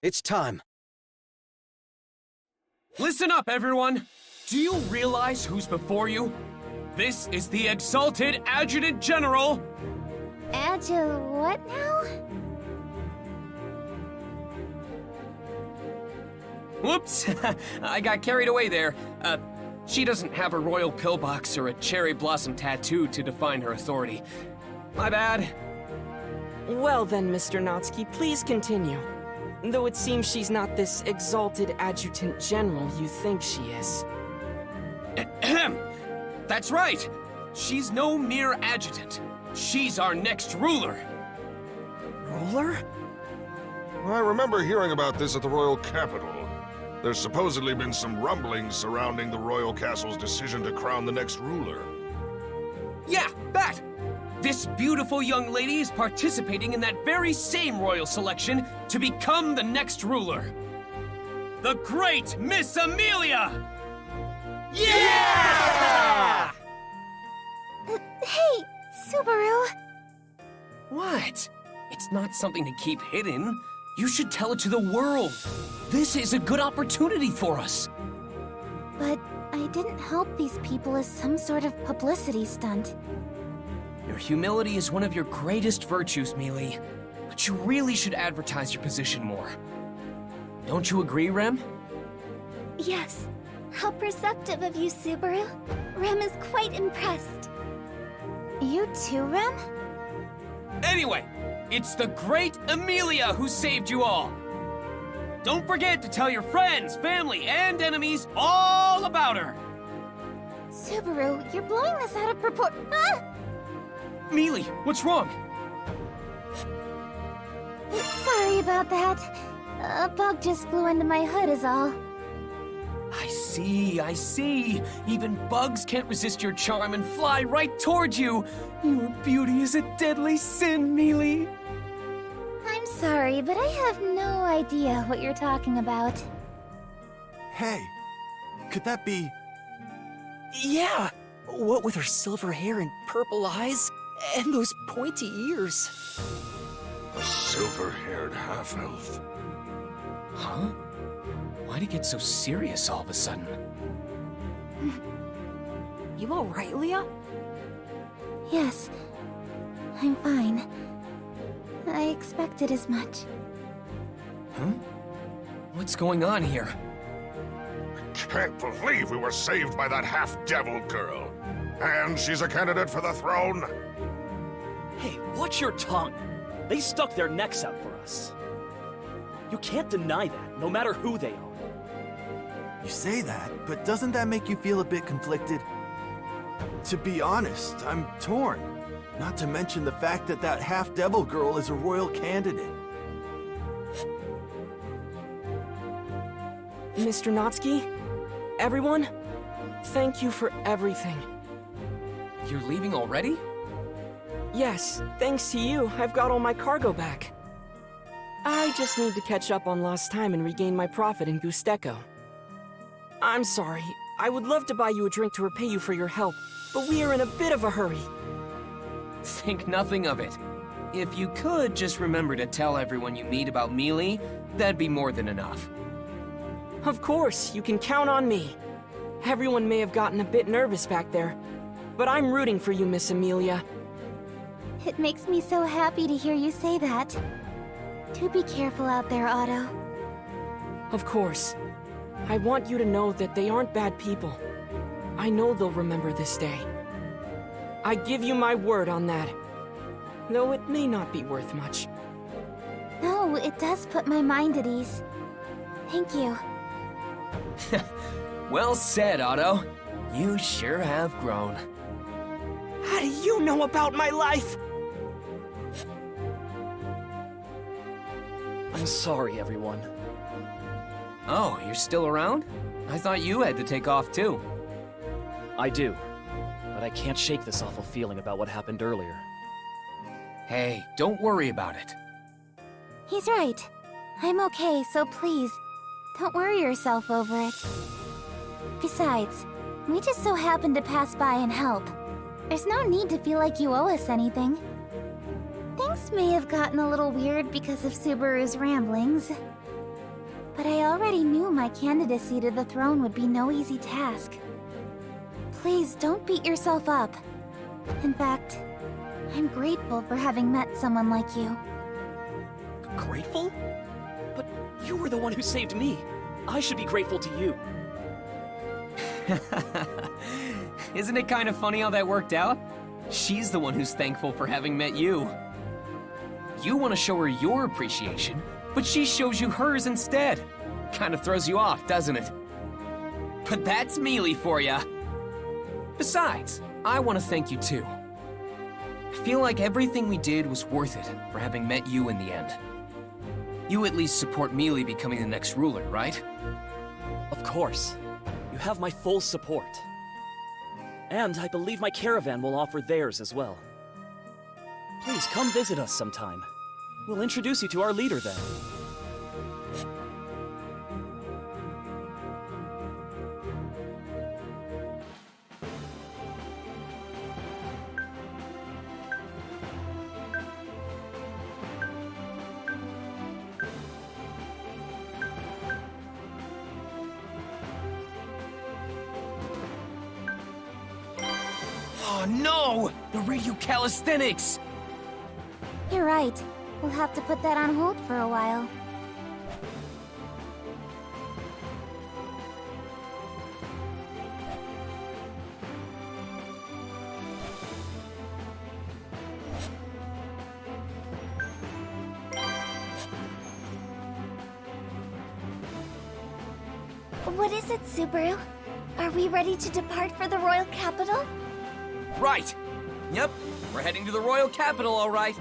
It's time. Listen up, everyone! Do you realize who's before you? This is the Exalted Adjutant General! What now? Whoops! I got carried away there. She doesn't have a royal pillbox or a cherry blossom tattoo to define her authority. My bad. Well then, Mr. Natsuki, please continue. Though it seems she's not this exalted adjutant general you think she is. Ahem! That's right! She's no mere adjutant. She's our next ruler. Ruler? I remember hearing about this at the royal capital. There's supposedly been some rumblings surrounding the royal castle's decision to crown the next ruler. Yeah, that! This beautiful young lady is participating in that very same royal selection to become the next ruler. The great Miss Amelia! Yeah! Hey, Subaru! What? It's not something to keep hidden. You should tell it to the world. This is a good opportunity for us. But I didn't help these people as some sort of publicity stunt. Your humility is one of your greatest virtues, Mealy. But you really should advertise your position more. Don't you agree, Rem? Yes. How perceptive of you, Subaru. Rem is quite impressed. You too, Rem? Anyway, it's the great Amelia who saved you all. Don't forget to tell your friends, family, and enemies all about her. Subaru, you're blowing this out of proportion. Ah! Mealy, what's wrong? Sorry about that. A bug just flew into my hood is all. I see. Even bugs can't resist your charm and fly right towards you. Your beauty is a deadly sin, Mealy. I'm sorry, but I have no idea what you're talking about. Hey, could that be... Yeah! What with her silver hair and purple eyes, and those pointy ears. A silver-haired half-elf. Huh? Why'd it get so serious all of a sudden? You alright, Leah? Yes, I'm fine. I expected as much. Huh? What's going on here? Can't believe we were saved by that half-devil girl. And she's a candidate for the throne? Hey, watch your tongue! They stuck their necks out for us. You can't deny that, no matter who they are. You say that, but doesn't that make you feel a bit conflicted? To be honest, I'm torn. Not to mention the fact that that half-devil girl is a royal candidate. Mr. Natsuki? Everyone? Thank you for everything. You're leaving already? Yes, thanks to you, I've got all my cargo back. I just need to catch up on lost time and regain my profit in Gusteco. I'm sorry. I would love to buy you a drink to repay you for your help, but we are in a bit of a hurry. Think nothing of it. If you could just remember to tell everyone you meet about Mealy, that'd be more than enough. Of course, you can count on me. Everyone may have gotten a bit nervous back there, but I'm rooting for you, Miss Amelia. It makes me so happy to hear you say that. Do be careful out there, Otto. Of course. I want you to know that they aren't bad people. I know they'll remember this day. I give you my word on that. Though it may not be worth much. No, it does put my mind at ease. Thank you. Well said, Otto. You sure have grown. How do you know about my life? I'm sorry, everyone. Oh, you're still around? I thought you had to take off too. I do, but I can't shake this awful feeling about what happened earlier. Hey, don't worry about it. He's right. I'm okay, so please, don't worry yourself over it. Besides, we just so happened to pass by and help. There's no need to feel like you owe us anything. Things may have gotten a little weird because of Subaru's ramblings. but I already knew my candidacy to the throne would be no easy task. Please don't beat yourself up. In fact, I'm grateful for having met someone like you. Grateful? But you were the one who saved me. I should be grateful to you. Isn't it kind of funny how that worked out? She's the one who's thankful for having met you. You want to show her your appreciation, but she shows you hers instead. Kind of throws you off, doesn't it? But that's Mealy for ya. Besides, I want to thank you too. I feel like everything we did was worth it for having met you in the end. You at least support Mealy becoming the next ruler, right? Of course. You have my full support. And I believe my caravan will offer theirs as well. Please come visit us sometime. We'll introduce you to our leader then. Oh no! The radio calisthenics! You're right. We'll have to put that on hold for a while. What is it, Subaru? Are we ready to depart for the royal capital? Right! Yep, we're heading to the royal capital, all right.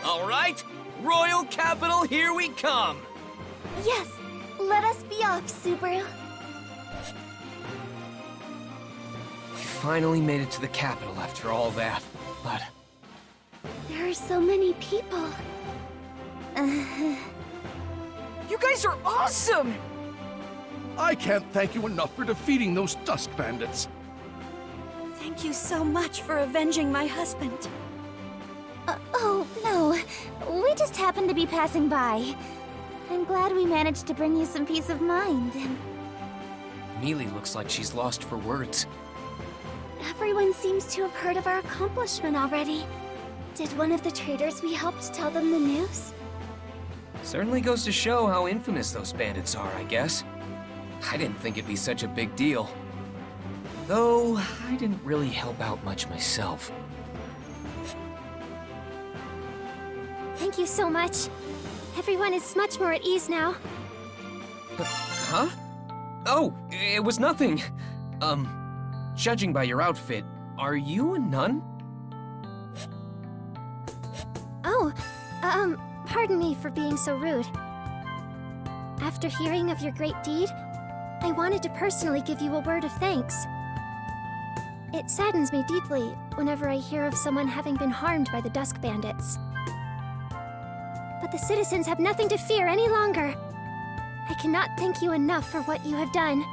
All right, royal capital, here we come! Yes, let us be off, Subaru. We finally made it to the capital after all that, but... There are so many people. You guys are awesome! I can't thank you enough for defeating those Dusk Bandits. Thank you so much for avenging my husband. Oh, no. We just happened to be passing by. I'm glad we managed to bring you some peace of mind. Mealy looks like she's lost for words. Everyone seems to have heard of our accomplishment already. Did one of the traders we helped tell them the news? Certainly goes to show how infamous those bandits are, I guess. I didn't think it'd be such a big deal. Though, I didn't really help out much myself. Thank you so much. Everyone is much more at ease now. Huh? Oh, it was nothing. Judging by your outfit, are you a nun? Oh, pardon me for being so rude. After hearing of your great deed, I wanted to personally give you a word of thanks. It saddens me deeply whenever I hear of someone having been harmed by the Dusk Bandits. But the citizens have nothing to fear any longer. I cannot thank you enough for what you have done.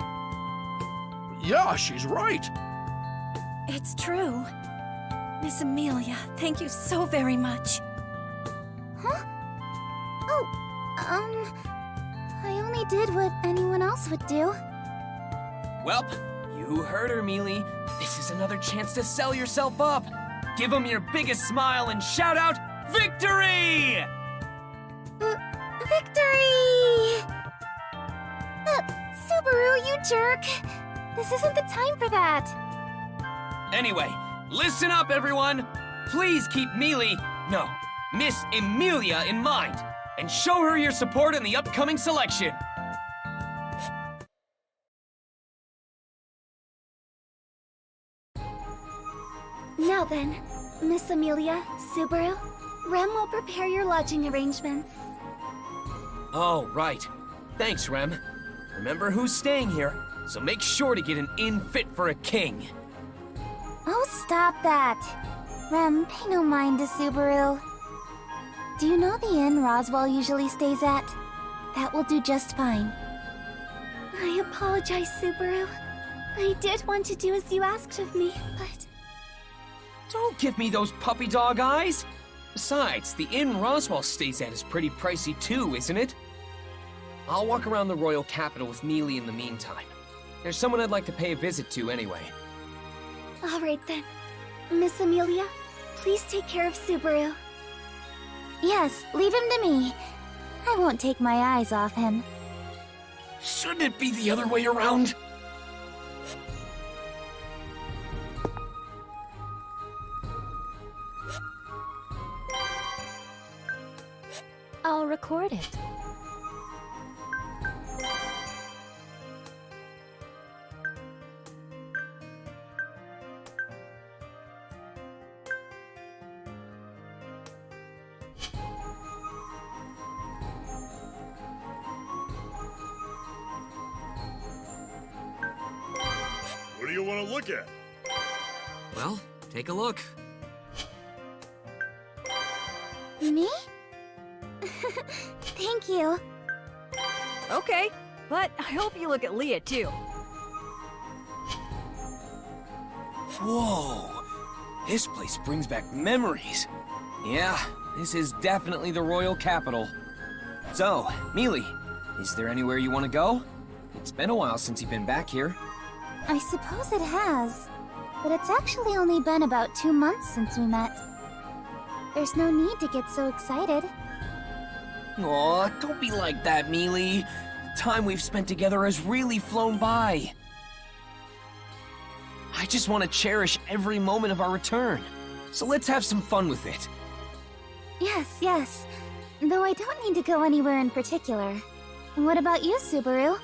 Yeah, she's right. It's true. Miss Amelia, thank you so very much. Huh? Oh, I only did what anyone else would do. Welp, you heard her, Mealy. This is another chance to sell yourself up. Give them your biggest smile and shout out, victory! Victory! Subaru, you jerk! This isn't the time for that. Anyway, listen up, everyone. Please keep Mealy, no, Miss Amelia in mind, and show her your support in the upcoming selection. Now then, Miss Amelia, Subaru, Rem will prepare your lodging arrangements. Oh, right. Thanks, Rem. Remember who's staying here, so make sure to get an inn fit for a king. Oh, stop that. Rem, pay no mind to Subaru. Do you know the inn Roswell usually stays at? That will do just fine. I apologize, Subaru. I did want to do as you asked of me, but... Don't give me those puppy dog eyes. Besides, the inn Roswell stays at is pretty pricey too, isn't it? I'll walk around the royal capital with Mealy in the meantime. There's someone I'd like to pay a visit to anyway. All right then. Miss Amelia, please take care of Subaru. Yes, leave him to me. I won't take my eyes off him. Shouldn't it be the other way around? I'll record it. What do you want to look at? Well, take a look. Me? Thank you. Okay, but I hope you look at Leah too. Whoa! This place brings back memories. Yeah, this is definitely the royal capital. So, Mealy, is there anywhere you want to go? It's been a while since you've been back here. I suppose it has. But it's actually only been about 2 months since we met. There's no need to get so excited. Aw, don't be like that, Mealy. The time we've spent together has really flown by. I just want to cherish every moment of our return. So let's have some fun with it. Yes, yes. Though I don't need to go anywhere in particular. What about you, Subaru?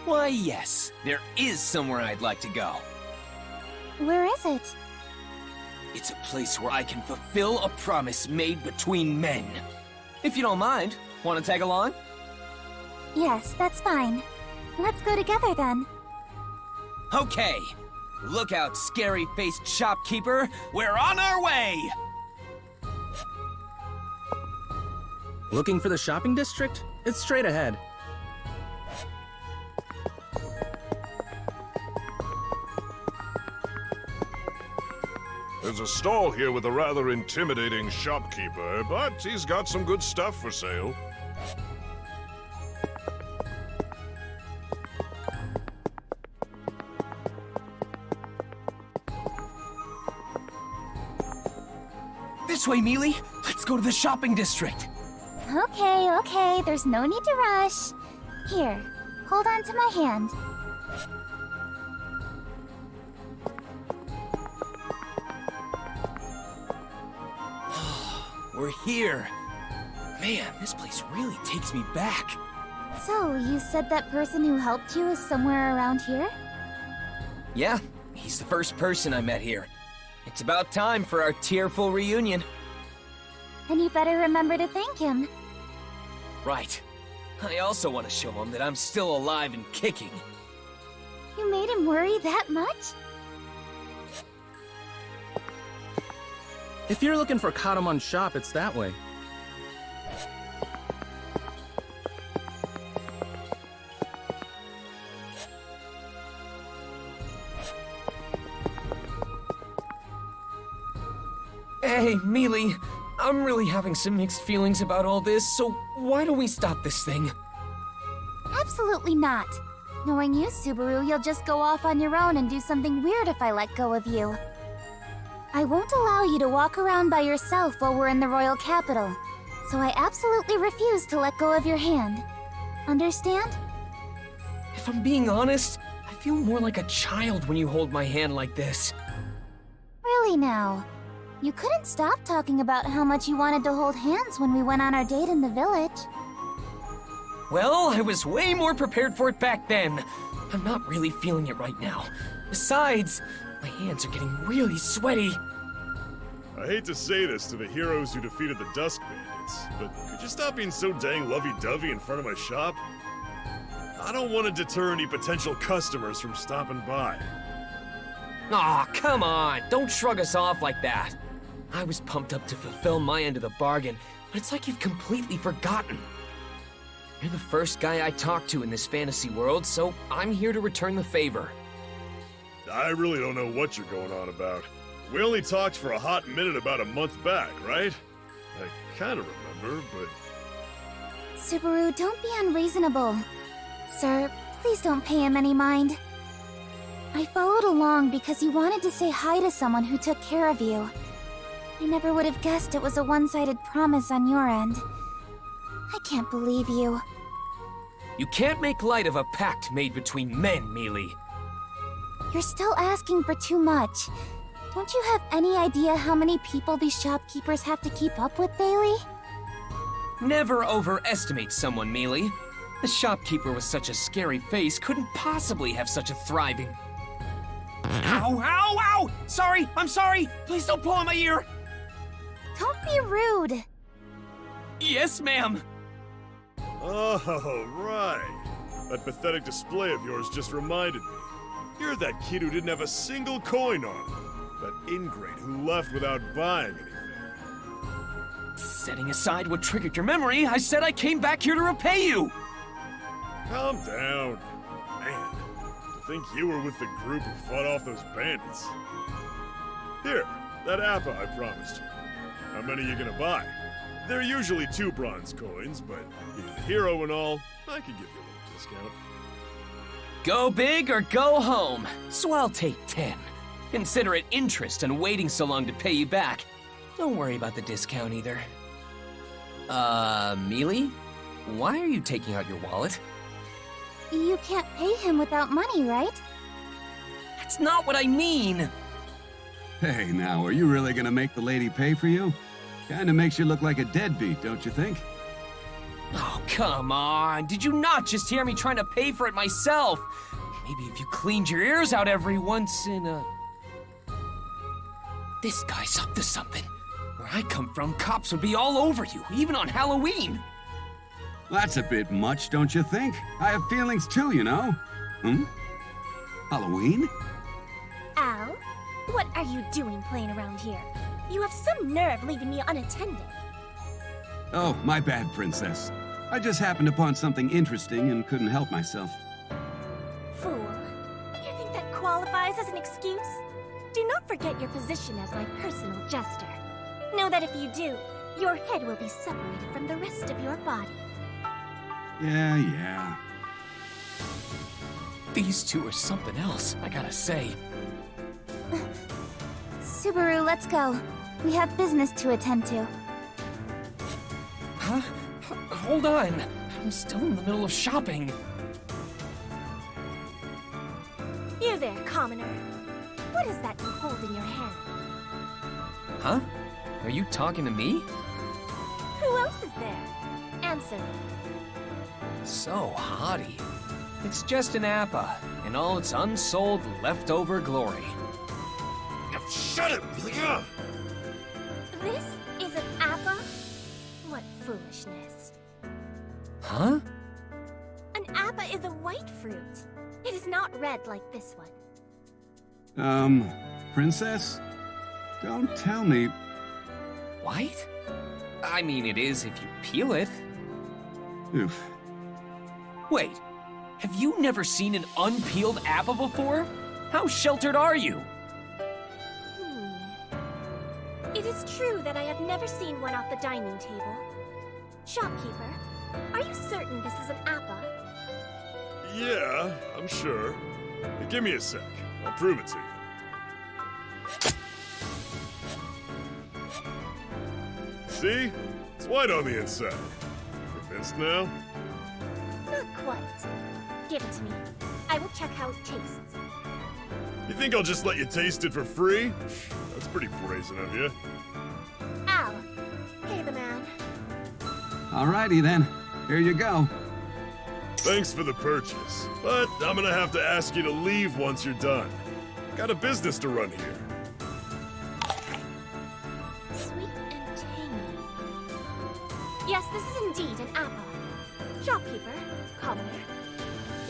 Why, yes, there is somewhere I'd like to go. Where is it? It's a place where I can fulfill a promise made between men. If you don't mind, want to tag along? Yes, that's fine. Let's go together then. Okay. Look out, scary-faced shopkeeper. We're on our way! Looking for the shopping district? It's straight ahead. There's a stall here with a rather intimidating shopkeeper, but he's got some good stuff for sale. This way, Mealy. Let's go to the shopping district. Okay, okay, there's no need to rush. Here, hold on to my hand. We're here. Man, this place really takes me back. So, you said that person who helped you is somewhere around here? Yeah, he's the first person I met here. It's about time for our tearful reunion. Then you better remember to thank him. Right. I also want to show him that I'm still alive and kicking. You made him worry that much? If you're looking for Katamon's shop, it's that way. Hey, Mealy. I'm really having some mixed feelings about all this, so why don't we stop this thing? Absolutely not. Knowing you, Subaru, you'll just go off on your own and do something weird if I let go of you. I won't allow you to walk around by yourself while we're in the royal capital, so I absolutely refuse to let go of your hand. Understand? If I'm being honest, I feel more like a child when you hold my hand like this. Really now? You couldn't stop talking about how much you wanted to hold hands when we went on our date in the village. Well, I was way more prepared for it back then. I'm not really feeling it right now. Besides, my hands are getting really sweaty. I hate to say this to the heroes who defeated the Dusk Bandits, but could you stop being so dang lovey-dovey in front of my shop? I don't want to deter any potential customers from stopping by. Aw, come on, don't shrug us off like that. I was pumped up to fulfill my end of the bargain, but it's like you've completely forgotten. You're the first guy I talked to in this fantasy world, so I'm here to return the favor. I really don't know what you're going on about. We only talked for a hot minute about a month back, right? I kind of remember, but... Subaru, don't be unreasonable. Sir, please don't pay him any mind. I followed along because you wanted to say hi to someone who took care of you. I never would have guessed it was a one-sided promise on your end. I can't believe you. You can't make light of a pact made between men, Mealy. You're still asking for too much. Don't you have any idea how many people these shopkeepers have to keep up with daily? Never overestimate someone, Mealy. The shopkeeper with such a scary face couldn't possibly have such a thriving... Ow, ow, ow! Sorry, I'm sorry! Please don't pull on my ear! Don't be rude. Yes, ma'am! Oh, right. That pathetic display of yours just reminded me. You're that kid who didn't have a single coin on him. That ingrate who left without buying anything. Setting aside what triggered your memory, I said I came back here to repay you! Calm down. Man, to think you were with the group who fought off those bandits. Here, that appa I promised you. How many are you gonna buy? They're usually 2 bronze coins, but being a hero and all, I could give you a little discount. Go big or go home. So I'll take 10. Consider it interest and waiting so long to pay you back. Don't worry about the discount either. Mealy? Why are you taking out your wallet? You can't pay him without money, right? That's not what I mean! Hey, now, are you really gonna make the lady pay for you? Kinda makes you look like a deadbeat, don't you think? Oh, come on. Did you not just hear me trying to pay for it myself? Maybe if you cleaned your ears out every once in a... This guy's up to something. Where I come from, cops would be all over you, even on Halloween. That's a bit much, don't you think? I have feelings too, you know. Halloween? Al, what are you doing playing around here? You have some nerve leaving me unattended. Oh, my bad, Princess. I just happened upon something interesting and couldn't help myself. Fool. You think that qualifies as an excuse? Do not forget your position as my personal jester. Know that if you do, your head will be separated from the rest of your body. Yeah. These two are something else, I gotta say. Subaru, let's go. We have business to attend to. Huh? Hold on. I'm still in the middle of shopping. You there, commoner. What is that you hold in your hand? Huh? Are you talking to me? Who else is there? Answer me. So haughty. It's just an appa, in all its unsold leftover glory. Now shut it, Mealy! This is an appa? What foolishness. Huh? An appa is a white fruit. It is not red like this one. Princess? Don't tell me... White? I mean, it is if you peel it. Oof. Wait, have you never seen an unpeeled apple before? How sheltered are you? It is true that I have never seen one off the dining table. Shopkeeper, are you certain this is an appa? Yeah, I'm sure. Give me a sec. I'll prove it to you. See? It's white on the inside. Convinced now? Not quite. Give it to me. I will check how it tastes. You think I'll just let you taste it for free? That's pretty brazen of you. Al, pay the man. Alrighty then. Here you go. Thanks for the purchase, but I'm gonna have to ask you to leave once you're done. Got a business to run here. Sweet and tangy. Yes, this is indeed an apple. Shopkeeper, commoner.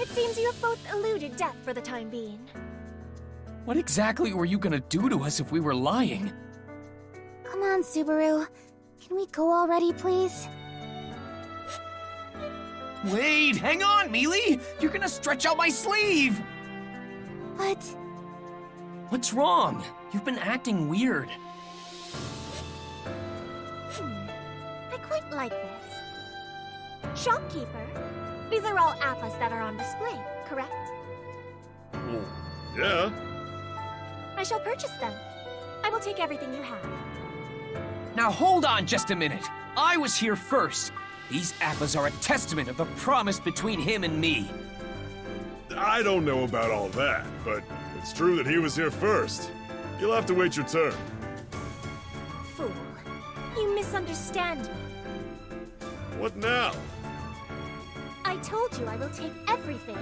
It seems you have both eluded death for the time being. What exactly were you gonna do to us if we were lying? Come on, Subaru. Can we go already, please? Wait, hang on, Mealy! You're gonna stretch out my sleeve! What? What's wrong? You've been acting weird. I quite like this. Shopkeeper, these are all appas that are on display, correct? Well, yeah. I shall purchase them. I will take everything you have. Now hold on just a minute. I was here first. These appas are a testament of the promise between him and me. I don't know about all that, but it's true that he was here first. You'll have to wait your turn. Fool. You misunderstand me. What now? I told you I will take everything.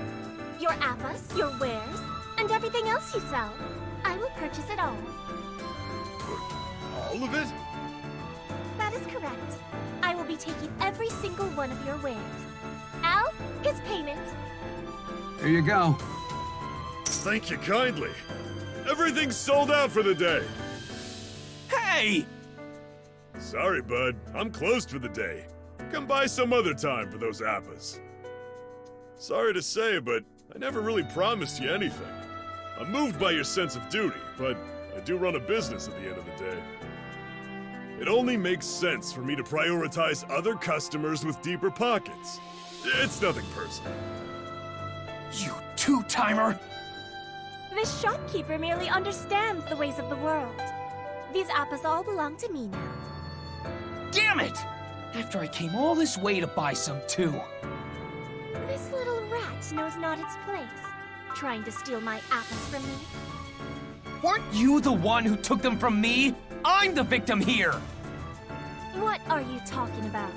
Your appas, your wares, and everything else you sell. I will purchase it all. All of it? That is correct. I will be taking every single one of your wares. Al, his payment. Here you go. Thank you kindly. Everything's sold out for the day. Hey! Sorry, bud. I'm closed for the day. Come by some other time for those appas. Sorry to say, but I never really promised you anything. I'm moved by your sense of duty, but I do run a business at the end of the day. It only makes sense for me to prioritize other customers with deeper pockets. It's nothing personal. You two-timer! This shopkeeper merely understands the ways of the world. These appas all belong to me now. Damn it! After I came all this way to buy some too. This little rat knows not its place, trying to steal my appas from me. Weren't you the one who took them from me? I'm the victim here! What are you talking about?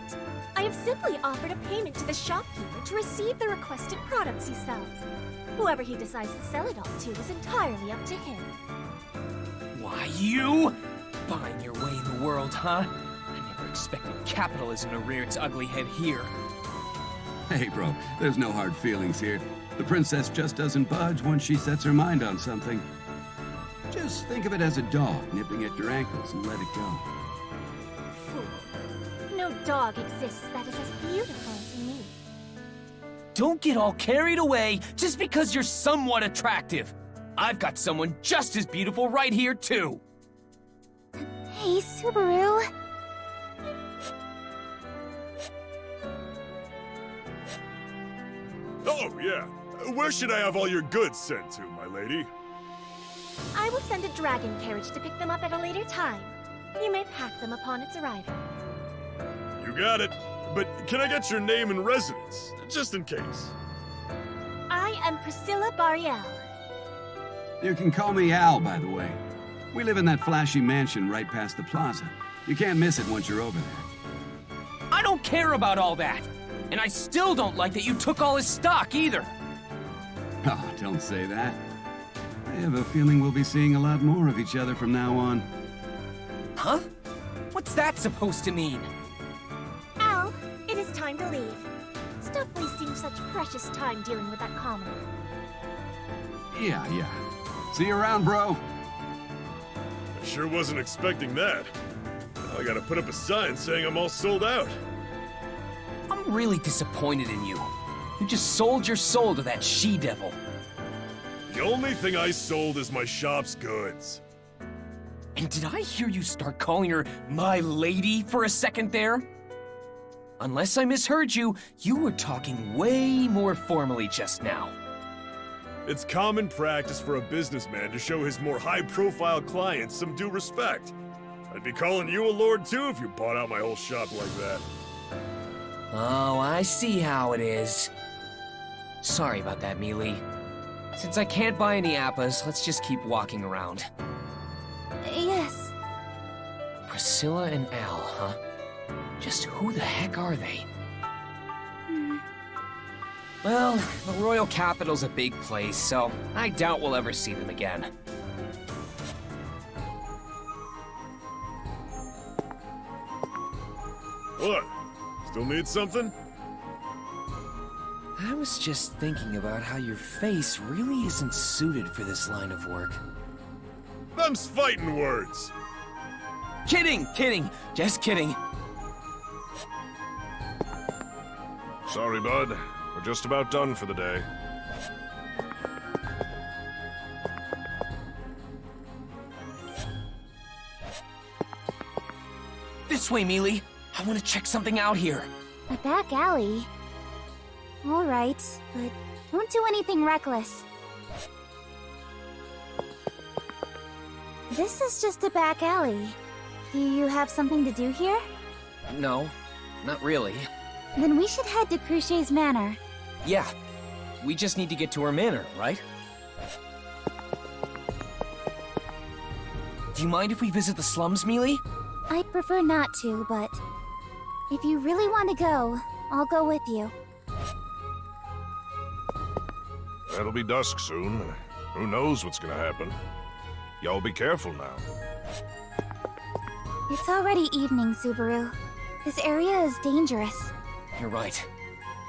I have simply offered a payment to the shopkeeper to receive the requested products he sells. Whoever he decides to sell it all to is entirely up to him. Why, you? Buying your way in the world, huh? I never expected capitalism to rear its ugly head here. Hey, bro, there's no hard feelings here. The princess just doesn't budge once she sets her mind on something. Just think of it as a dog nipping at your ankles and let it go. Fool. No dog exists that is as beautiful as me. Don't get all carried away just because you're somewhat attractive. I've got someone just as beautiful right here, too. Hey, Subaru. Oh, yeah. Where should I have all your goods sent to, my lady? I will send a dragon carriage to pick them up at a later time. You may pack them upon its arrival. You got it. But can I get your name and residence, just in case? I am Priscilla Bariel. You can call me Al, by the way. We live in that flashy mansion right past the plaza. You can't miss it once you're over there. I don't care about all that. And I still don't like that you took all his stock, either. Oh, don't say that. I have a feeling we'll be seeing a lot more of each other from now on. Huh? What's that supposed to mean? Al, it is time to leave. Stop wasting such precious time dealing with that commoner. Yeah. See you around, bro. I sure wasn't expecting that. Now I gotta put up a sign saying I'm all sold out. I'm really disappointed in you. You just sold your soul to that she-devil. The only thing I sold is my shop's goods. And did I hear you start calling her my lady for a second there? Unless I misheard you, you were talking way more formally just now. It's common practice for a businessman to show his more high-profile clients some due respect. I'd be calling you a lord too if you bought out my whole shop like that. Oh, I see how it is. Sorry about that, Mealy. Since I can't buy any appas, let's just keep walking around. Yes. Priscilla and Al, huh? Just who the heck are they? Well, the royal capital's a big place, so I doubt we'll ever see them again. What? Still need something? I was just thinking about how your face really isn't suited for this line of work. Them's fighting words. Kidding! Just kidding. Sorry, bud. We're just about done for the day. This way, Mealy. I want to check something out here. A back alley? Alright, but don't do anything reckless. This is just a back alley. Do you have something to do here? No, not really. Then we should head to Cruchet's Manor. Yeah, we just need to get to her manor, right? Do you mind if we visit the slums, Mealy? I'd prefer not to, but if you really want to go, I'll go with you. That'll be dusk soon. Who knows what's gonna happen? Y'all be careful now. It's already evening, Subaru. This area is dangerous. You're right.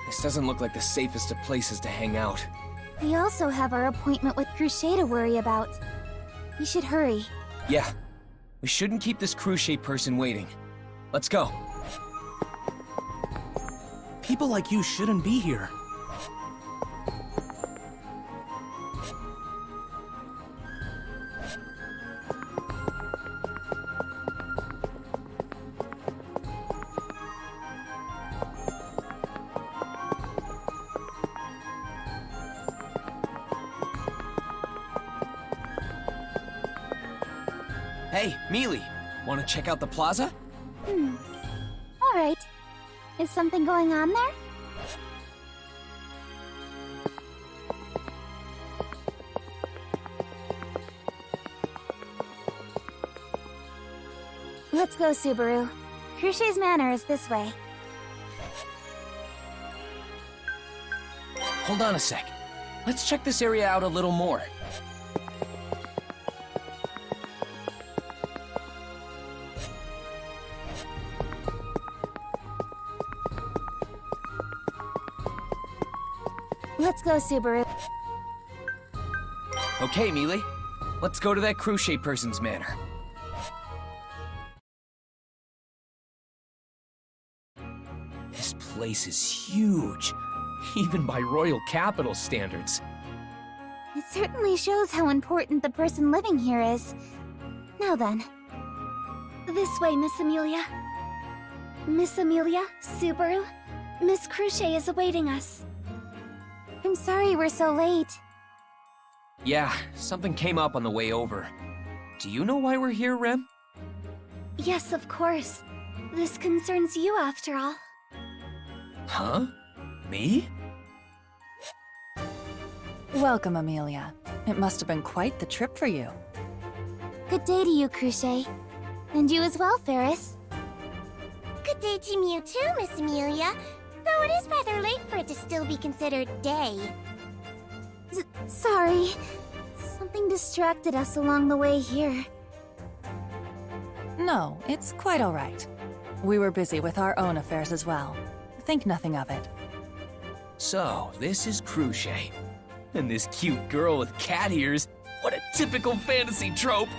This doesn't look like the safest of places to hang out. We also have our appointment with Crochet to worry about. We should hurry. Yeah, we shouldn't keep this Crochet person waiting. Let's go. People like you shouldn't be here. Hey, Mealy, want to check out the plaza? Alright. Is something going on there? Let's go, Subaru. Crochet's Manor is this way. Hold on a sec. Let's check this area out a little more. Let's go, Subaru. Okay, Mealy. Let's go to that Crochet person's manor. This place is huge, even by Royal Capital standards. It certainly shows how important the person living here is. Now then. This way, Miss Amelia. Miss Amelia, Subaru, Miss Crochet is awaiting us. I'm sorry we're so late. Yeah, something came up on the way over. Do you know why we're here, Rem? Yes, of course. This concerns you, after all. Huh? Me? Welcome, Amelia. It must have been quite the trip for you. Good day to you, Crochet. And you as well, Ferris. Good day to you too, Miss Amelia. Though it is rather late for it to still be considered day. Sorry. Something distracted us along the way here. No, it's quite all right. We were busy with our own affairs as well. Think nothing of it. So, this is Crochet. And this cute girl with cat ears. What a typical fantasy trope!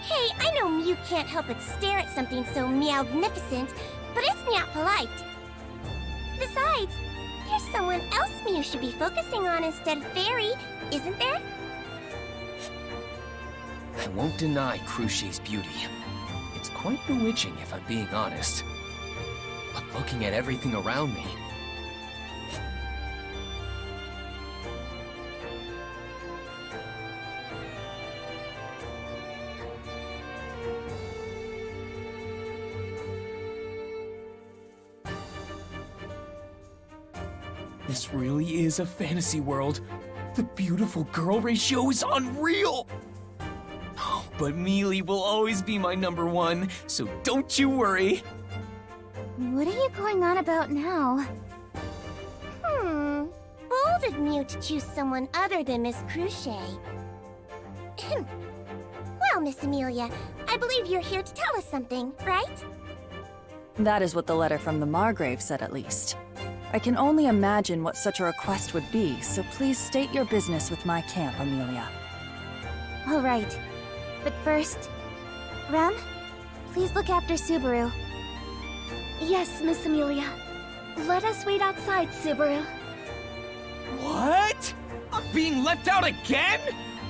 Hey, I know Mew can't help but stare at something so meowgnificent, but it's not polite. Besides, there's someone else Mew should be focusing on instead of Fairy, isn't there? I won't deny Crochet's beauty. It's quite bewitching if I'm being honest. But looking at everything around me... This really is a fantasy world. The beautiful girl ratio is unreal! Oh, but Mealy will always be my #1, so don't you worry. What are you going on about now? Bold of Mew to choose someone other than Miss Crochet. Well, Miss Amelia, I believe you're here to tell us something, right? That is what the letter from the Margrave said, at least. I can only imagine what such a request would be, so please state your business with my camp, Amelia. All right. But first, Rem, please look after Subaru. Yes, Miss Amelia. Let us wait outside, Subaru. What? I'm being left out again?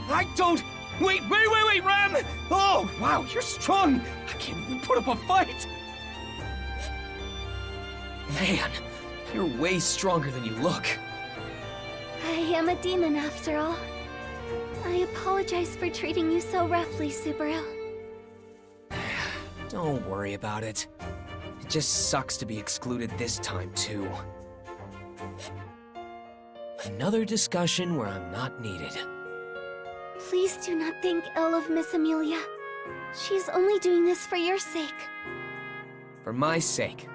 I don't... Wait, Rem! Oh, wow, you're strong! I can't even put up a fight! Man, you're way stronger than you look. I am a demon after all. I apologize for treating you so roughly, Subaru. Don't worry about it. It just sucks to be excluded this time, too. Another discussion where I'm not needed. Please do not think ill of Miss Amelia. She's only doing this for your sake. For my sake.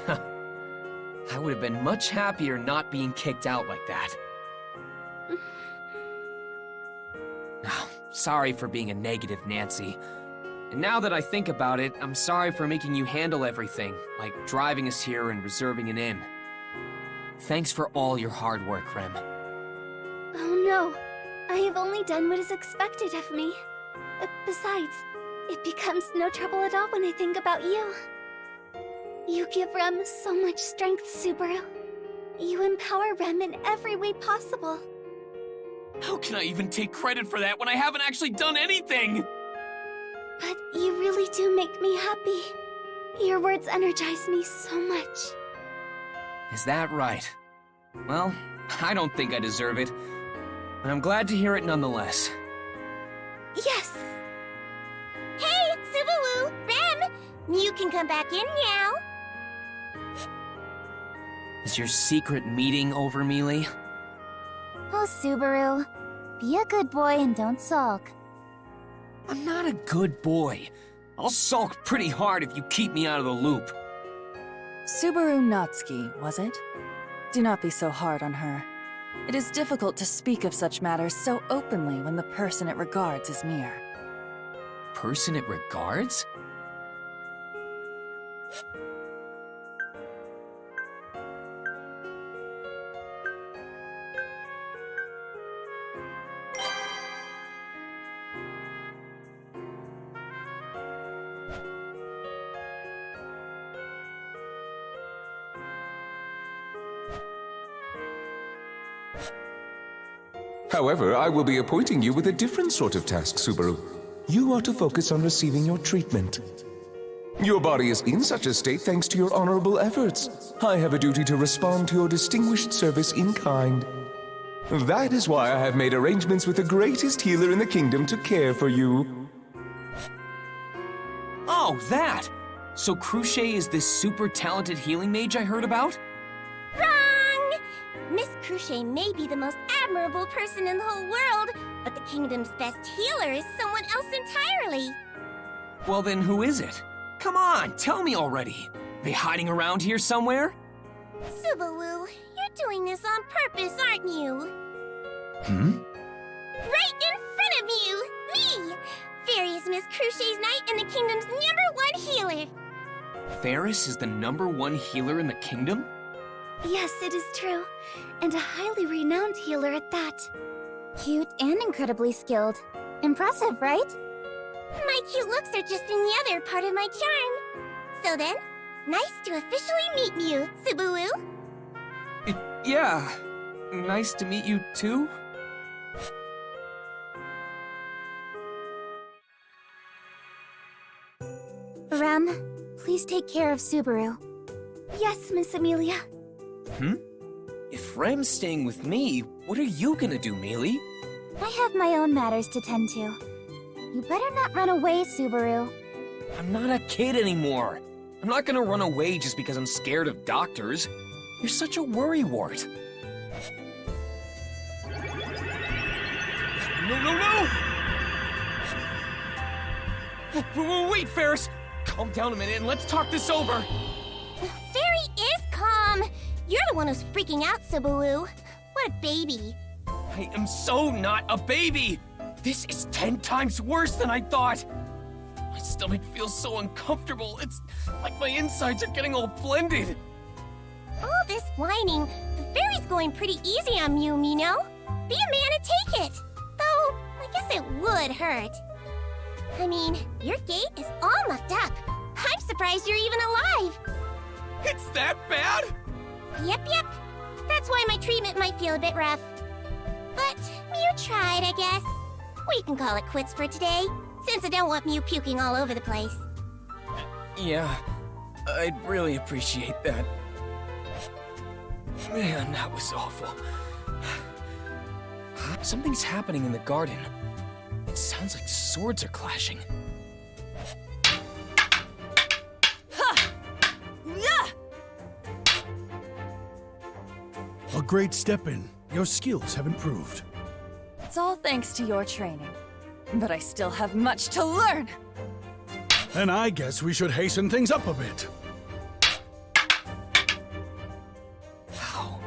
I would have been much happier not being kicked out like that. Sorry for being a negative, Nancy. And now that I think about it, I'm sorry for making you handle everything, like driving us here and reserving an inn. Thanks for all your hard work, Rem. Oh no, I have only done what is expected of me. Besides, it becomes no trouble at all when I think about you. You give Rem so much strength, Subaru. You empower Rem in every way possible. How can I even take credit for that when I haven't actually done anything? But you really do make me happy. Your words energize me so much. Is that right? Well, I don't think I deserve it, but I'm glad to hear it nonetheless. Yes! Hey, Subaru! Rem! You can come back in now. Is your secret meeting over, Mealy? Oh, Subaru. Be a good boy and don't sulk. I'm not a good boy. I'll sulk pretty hard if you keep me out of the loop. Subaru Natsuki, was it? Do not be so hard on her. It is difficult to speak of such matters so openly when the person it regards is near. Person it regards? However, I will be appointing you with a different sort of task, Subaru. You are to focus on receiving your treatment. Your body is in such a state thanks to your honorable efforts. I have a duty to respond to your distinguished service in kind. That is why I have made arrangements with the greatest healer in the kingdom to care for you. Oh, that! So Cruchet is this super talented healing mage I heard about? Wrong! Miss Cruchet may be the most admirable person in the whole world, but the kingdom's best healer is someone else entirely. Well then, who is it? Come on, tell me already. Are they hiding around here somewhere? Subaru, you're doing this on purpose, aren't you? Hmm? Right in front of you! Me! Fairy is Miss Cruchet's knight and the kingdom's #1 healer. Ferris is the #1 healer in the kingdom? Yes, it is true. And a highly renowned healer at that. Cute and incredibly skilled. Impressive, right? My cute looks are just in the other part of my charm. So then, nice to officially meet you, Subaru. Yeah. Nice to meet you too? Rem, please take care of Subaru. Yes, Miss Amelia. Hmm? If Rem's staying with me, what are you gonna do, Mealy? I have my own matters to tend to. You better not run away, Subaru. I'm not a kid anymore. I'm not gonna run away just because I'm scared of doctors. You're such a worrywart. No! Wait, Ferris! Calm down a minute and let's talk this over. Fairy is calm. You're the one who's freaking out, Subaru. What a baby. I am so not a baby! This is 10 times worse than I thought! My stomach feels so uncomfortable. It's like my insides are getting all blended. All this whining, the fairy's going pretty easy on you, Mino. Be a man and take it. Though, I guess it would hurt. I mean, your gate is all mucked up. I'm surprised you're even alive. It's that bad? Yep. That's why my treatment might feel a bit rough. But you tried, I guess. We can call it quits for today, since I don't want Mew puking all over the place. Yeah, I'd really appreciate that. Man, that was awful. Something's happening in the garden. It sounds like swords are clashing. A great step in. Your skills have improved. It's all thanks to your training. But I still have much to learn! Then I guess we should hasten things up a bit. Wow,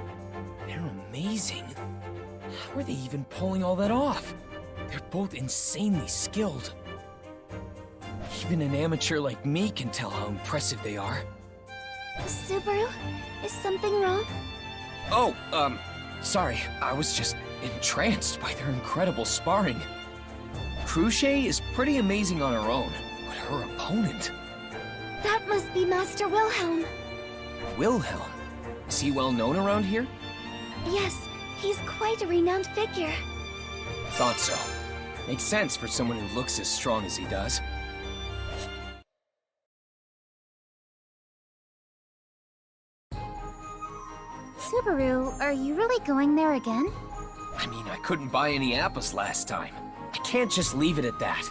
they're amazing. How are they even pulling all that off? They're both insanely skilled. Even an amateur like me can tell how impressive they are. Subaru, is something wrong? Oh, sorry. I was just entranced by their incredible sparring. Cruche is pretty amazing on her own, but her opponent... That must be Master Wilhelm. Wilhelm? Is he well known around here? Yes, he's quite a renowned figure. Thought so. Makes sense for someone who looks as strong as he does. Subaru, are you really going there again? I mean, I couldn't buy any apples last time. I can't just leave it at that.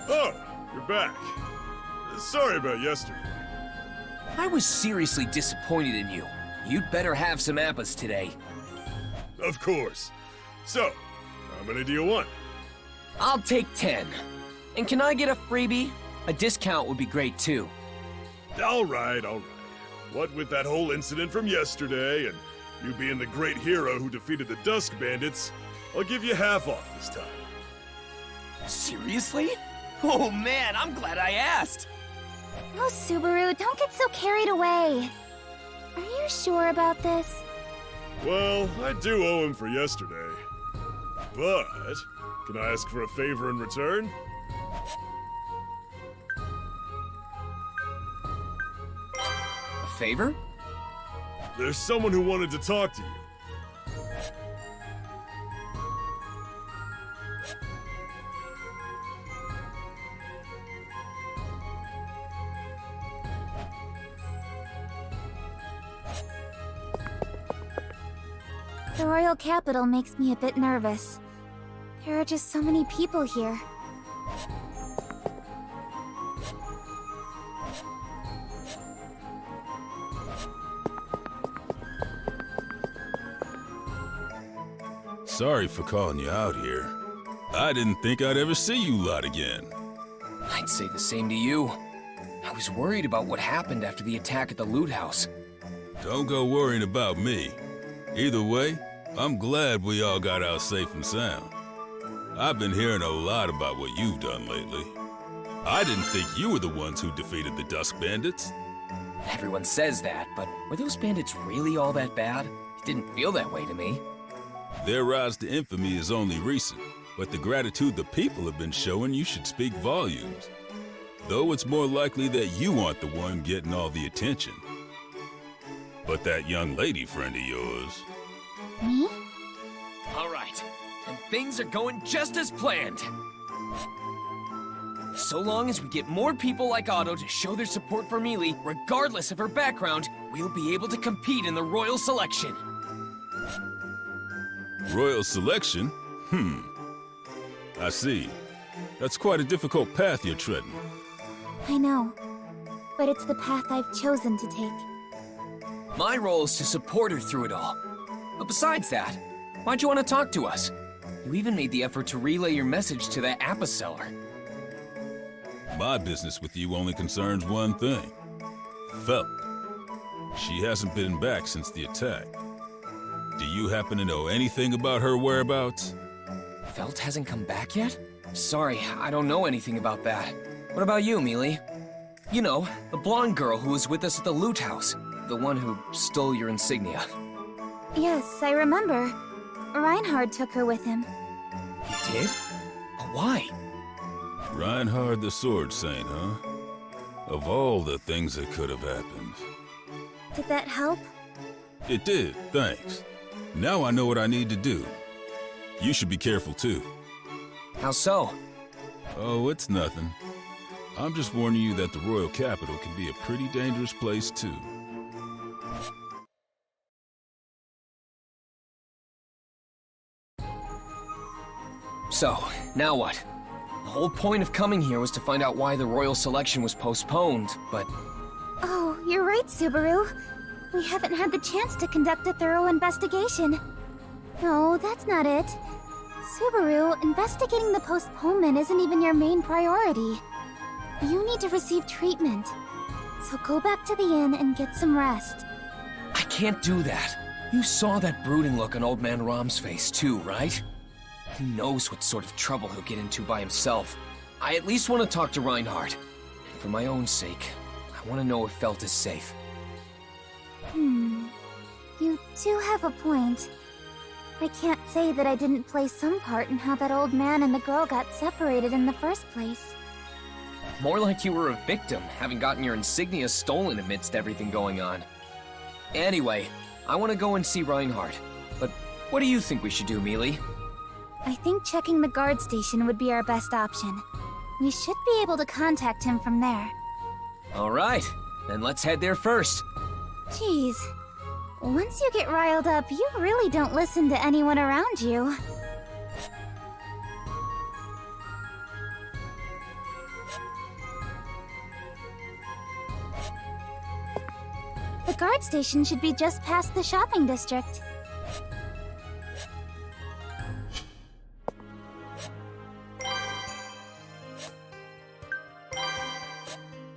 Oh, you're back. Sorry about yesterday. I was seriously disappointed in you. You'd better have some apples today. Of course. So, how many do you want? I'll take 10. And can I get a freebie? A discount would be great too. All right, all right. What with that whole incident from yesterday, and you being the great hero who defeated the Dusk Bandits, I'll give you half off this time. Seriously? Oh man, I'm glad I asked. Oh, Subaru, don't get so carried away. Are you sure about this? Well, I do owe him for yesterday. But, can I ask for a favor in return? A favor? There's someone who wanted to talk to you. The Royal Capital makes me a bit nervous. There are just so many people here. Sorry for calling you out here. I didn't think I'd ever see you lot again. I'd say the same to you. I was worried about what happened after the attack at the loot house. Don't go worrying about me. Either way, I'm glad we all got out safe and sound. I've been hearing a lot about what you've done lately. I didn't think you were the ones who defeated the Dusk Bandits. Everyone says that, but were those bandits really all that bad? It didn't feel that way to me. Their rise to infamy is only recent, but the gratitude the people have been showing you should speak volumes. Though it's more likely that you aren't the one getting all the attention. But that young lady friend of yours... Me? All right, and things are going just as planned. So long as we get more people like Otto to show their support for Mealy, regardless of her background, we'll be able to compete in the Royal Selection. Royal Selection? I see. That's quite a difficult path you're treading. I know, but it's the path I've chosen to take. My role is to support her through it all. But besides that, why'd you want to talk to us? You even made the effort to relay your message to that Appa seller. My business with you only concerns one thing. Felt. She hasn't been back since the attack. Do you happen to know anything about her whereabouts? Felt hasn't come back yet? Sorry, I don't know anything about that. What about you, Mealy? You know, the blonde girl who was with us at the loot house. The one who stole your insignia. Yes, I remember. Reinhard took her with him. He did? But why? Reinhard the Sword Saint, huh? Of all the things that could have happened. Did that help? It did, thanks. Now I know what I need to do. You should be careful too. How so? Oh, it's nothing. I'm just warning you that the royal capital can be a pretty dangerous place too. So, now what? The whole point of coming here was to find out why the royal selection was postponed, but... Oh, you're right, Subaru. We haven't had the chance to conduct a thorough investigation. No, that's not it. Subaru, investigating the postponement isn't even your main priority. You need to receive treatment. So go back to the inn and get some rest. I can't do that. You saw that brooding look on Old Man Rom's face too, right? He knows what sort of trouble he'll get into by himself. I at least want to talk to Reinhardt. And for my own sake, I want to know if Felt is safe. You do have a point. I can't say that I didn't play some part in how that old man and the girl got separated in the first place. More like you were a victim, having gotten your insignia stolen amidst everything going on. Anyway, I want to go and see Reinhardt. But what do you think we should do, Mealy? I think checking the guard station would be our best option. We should be able to contact him from there. Alright, then let's head there first. Jeez. Once you get riled up, you really don't listen to anyone around you. The guard station should be just past the shopping district.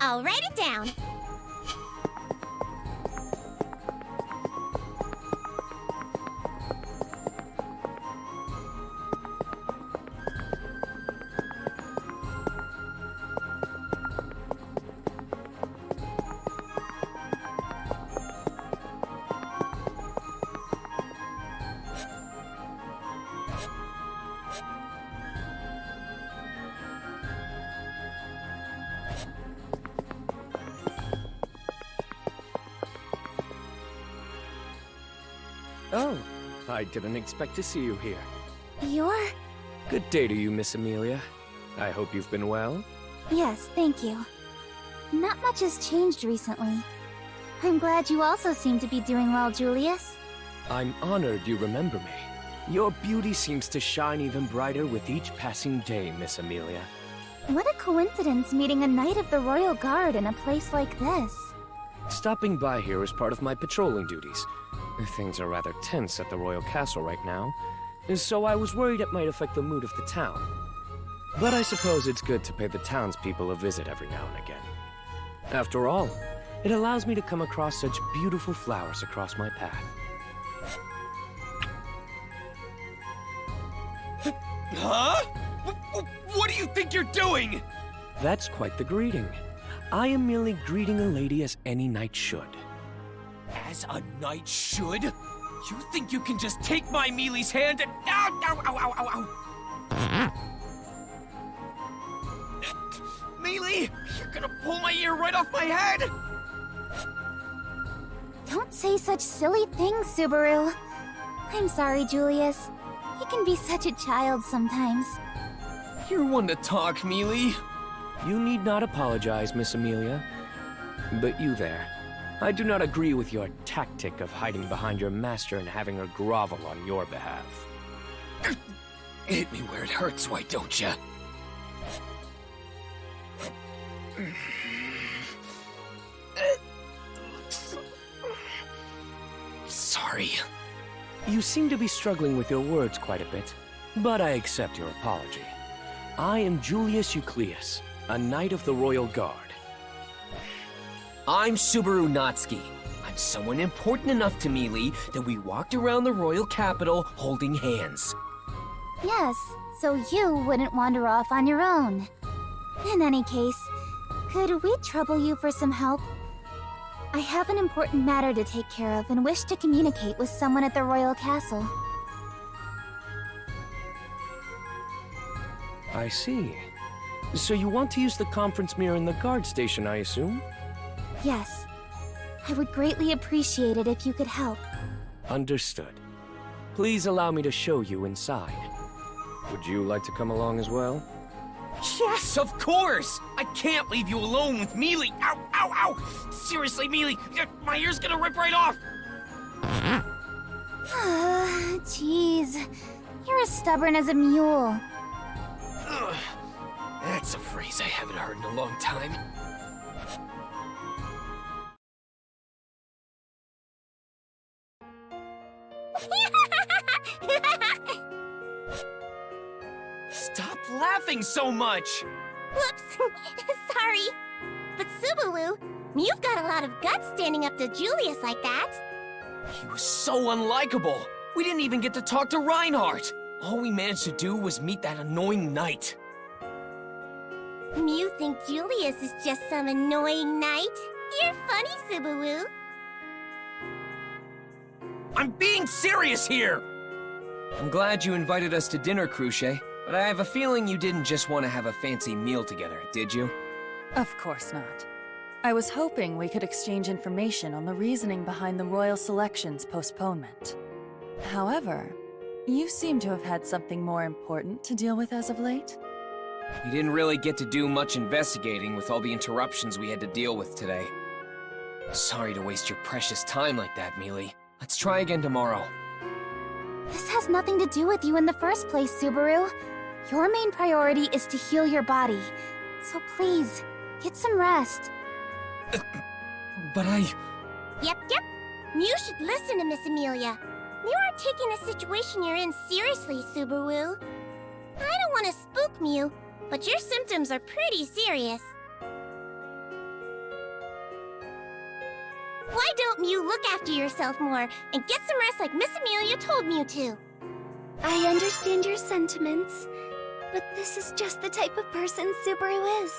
I'll write it down. Oh, I didn't expect to see you here. You're... Good day to you, Miss Amelia. I hope you've been well. Yes, thank you. Not much has changed recently. I'm glad you also seem to be doing well, Julius. I'm honored you remember me. Your beauty seems to shine even brighter with each passing day, Miss Amelia. What a coincidence meeting a Knight of the Royal Guard in a place like this. Stopping by here is part of my patrolling duties. Things are rather tense at the Royal Castle right now, so I was worried it might affect the mood of the town. But I suppose it's good to pay the townspeople a visit every now and again. After all, it allows me to come across such beautiful flowers across my path. Huh? What do you think you're doing? That's quite the greeting. I am merely greeting a lady as any knight should. As a knight should? You think you can just take my Mealy's hand and... Ow, ow, ow, ow, ow, ow. Mealy, you're gonna pull my ear right off my head? Don't say such silly things, Subaru. I'm sorry, Julius. He can be such a child sometimes. You're one to talk, Mealy. You need not apologize, Miss Amelia. But you there, I do not agree with your tactic of hiding behind your master and having her grovel on your behalf. Hit me where it hurts, why don't ya? Sorry. You seem to be struggling with your words quite a bit, but I accept your apology. I am Julius Eucleus, a Knight of the Royal Guard. I'm Subaru Natsuki. I'm someone important enough to Mealy that we walked around the royal capital holding hands. Yes, so you wouldn't wander off on your own. In any case, could we trouble you for some help? I have an important matter to take care of and wish to communicate with someone at the royal castle. I see. So you want to use the conference mirror in the guard station, I assume? Yes. I would greatly appreciate it if you could help. Understood. Please allow me to show you inside. Would you like to come along as well? Yes, of course! I can't leave you alone with Mealy! Ow, ow, ow! Seriously, Mealy, my ear's gonna rip right off! Jeez. You're as stubborn as a mule. Ugh. That's a phrase I haven't heard in a long time. Stop laughing so much! Whoops! Sorry. But Subaru, you've got a lot of guts standing up to Julius like that. He was so unlikable. We didn't even get to talk to Reinhardt. All we managed to do was meet that annoying knight. You think Julius is just some annoying knight? You're funny, Subaru. I'm being serious here! I'm glad you invited us to dinner, Cruce, but I have a feeling you didn't just want to have a fancy meal together, did you? Of course not. I was hoping we could exchange information on the reasoning behind the Royal Selection's postponement. However, you seem to have had something more important to deal with as of late. We didn't really get to do much investigating with all the interruptions we had to deal with today. Sorry to waste your precious time like that, Mealy. Let's try again tomorrow. This has nothing to do with you in the first place, Subaru. Your main priority is to heal your body. So please, get some rest. But I... Yep. You should listen to Miss Amelia. You aren't taking the situation you're in seriously, Subaru. I don't want to spook Mew, but your symptoms are pretty serious. Why don't Mew look after yourself more and get some rest like Miss Amelia told Mew to? I understand your sentiments, but this is just the type of person Subaru is.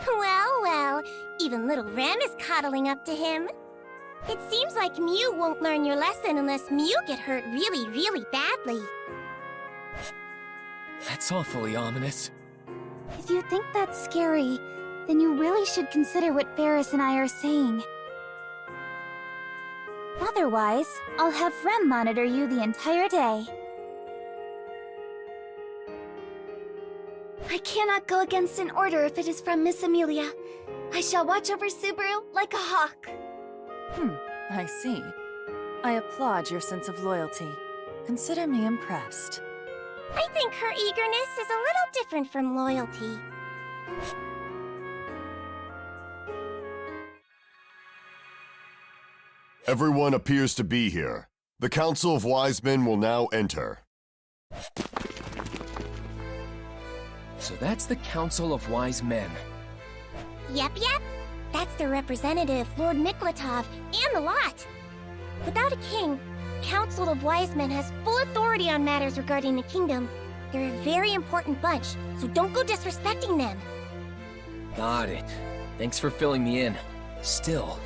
Well, even little Rem is coddling up to him. It seems like Mew won't learn your lesson unless Mew get hurt really, really badly. That's awfully ominous. If you think that's scary, then you really should consider what Ferris and I are saying. Otherwise, I'll have Rem monitor you the entire day. I cannot go against an order if it is from Miss Amelia. I shall watch over Subaru like a hawk. I see. I applaud your sense of loyalty. Consider me impressed. I think her eagerness is a little different from loyalty. Everyone appears to be here. The Council of Wise Men will now enter. So that's the Council of Wise Men. Yep. That's the representative, Lord Miklatov, and the lot. Without a king, Council of Wise Men has full authority on matters regarding the kingdom. They're a very important bunch, so don't go disrespecting them. Got it. Thanks for filling me in. Still,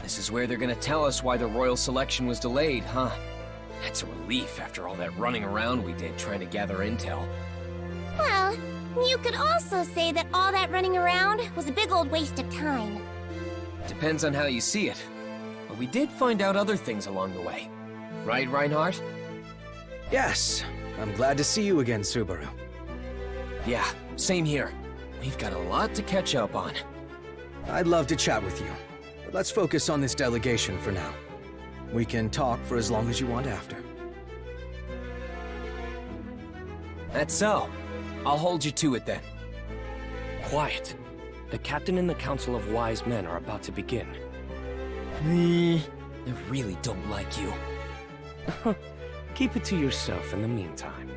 this is where they're gonna tell us why the royal selection was delayed, huh? That's a relief after all that running around we did trying to gather intel. Well, you could also say that all that running around was a big old waste of time. Depends on how you see it. But we did find out other things along the way. Right, Reinhardt? Yes. I'm glad to see you again, Subaru. Yeah, same here. We've got a lot to catch up on. I'd love to chat with you, but let's focus on this delegation for now. We can talk for as long as you want after. That's so. I'll hold you to it then. Quiet. The captain and the Council of Wise Men are about to begin. They really don't like you. Keep it to yourself in the meantime.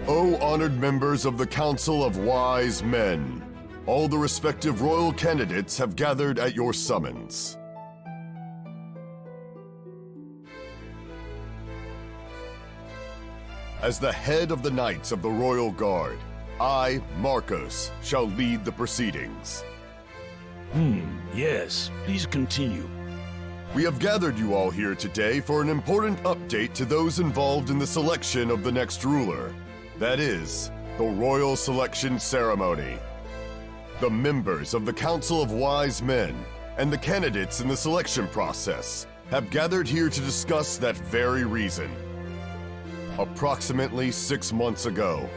O honored members of the Council of Wise Men, all the respective royal candidates have gathered at your summons. As the head of the Knights of the Royal Guard, I, Marcos, shall lead the proceedings. Yes. Please continue. We have gathered you all here today for an important update to those involved in the selection of the next ruler. That is, the Royal Selection Ceremony. The members of the Council of Wise Men and the candidates in the selection process have gathered here to discuss that very reason. Approximately 6 months ago,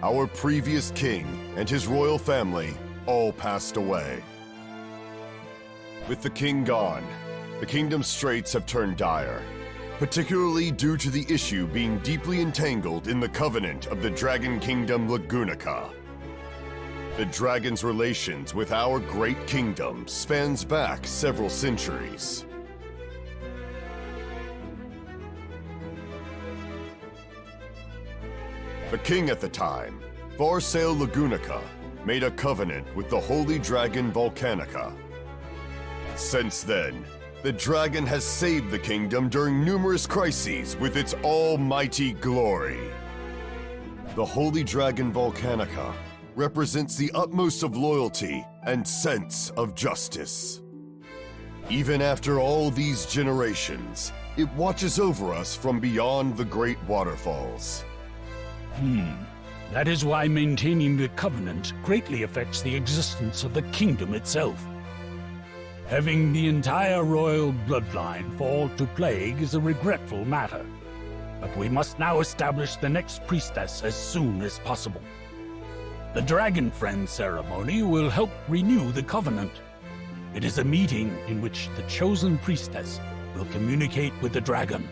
our previous king and his royal family all passed away. With the king gone, the kingdom's straits have turned dire, particularly due to the issue being deeply entangled in the covenant of the Dragon Kingdom Lagunica. The dragon's relations with our great kingdom spans back several centuries. The king at the time, Varsail Lagunica, made a covenant with the holy dragon Volcanica. Since then, the dragon has saved the kingdom during numerous crises with its almighty glory. The holy dragon Volcanica represents the utmost of loyalty and sense of justice. Even after all these generations, it watches over us from beyond the great waterfalls. That is why maintaining the Covenant greatly affects the existence of the kingdom itself. Having the entire royal bloodline fall to plague is a regretful matter, but we must now establish the next priestess as soon as possible. The Dragon Friend ceremony will help renew the Covenant. It is a meeting in which the chosen priestess will communicate with the dragon.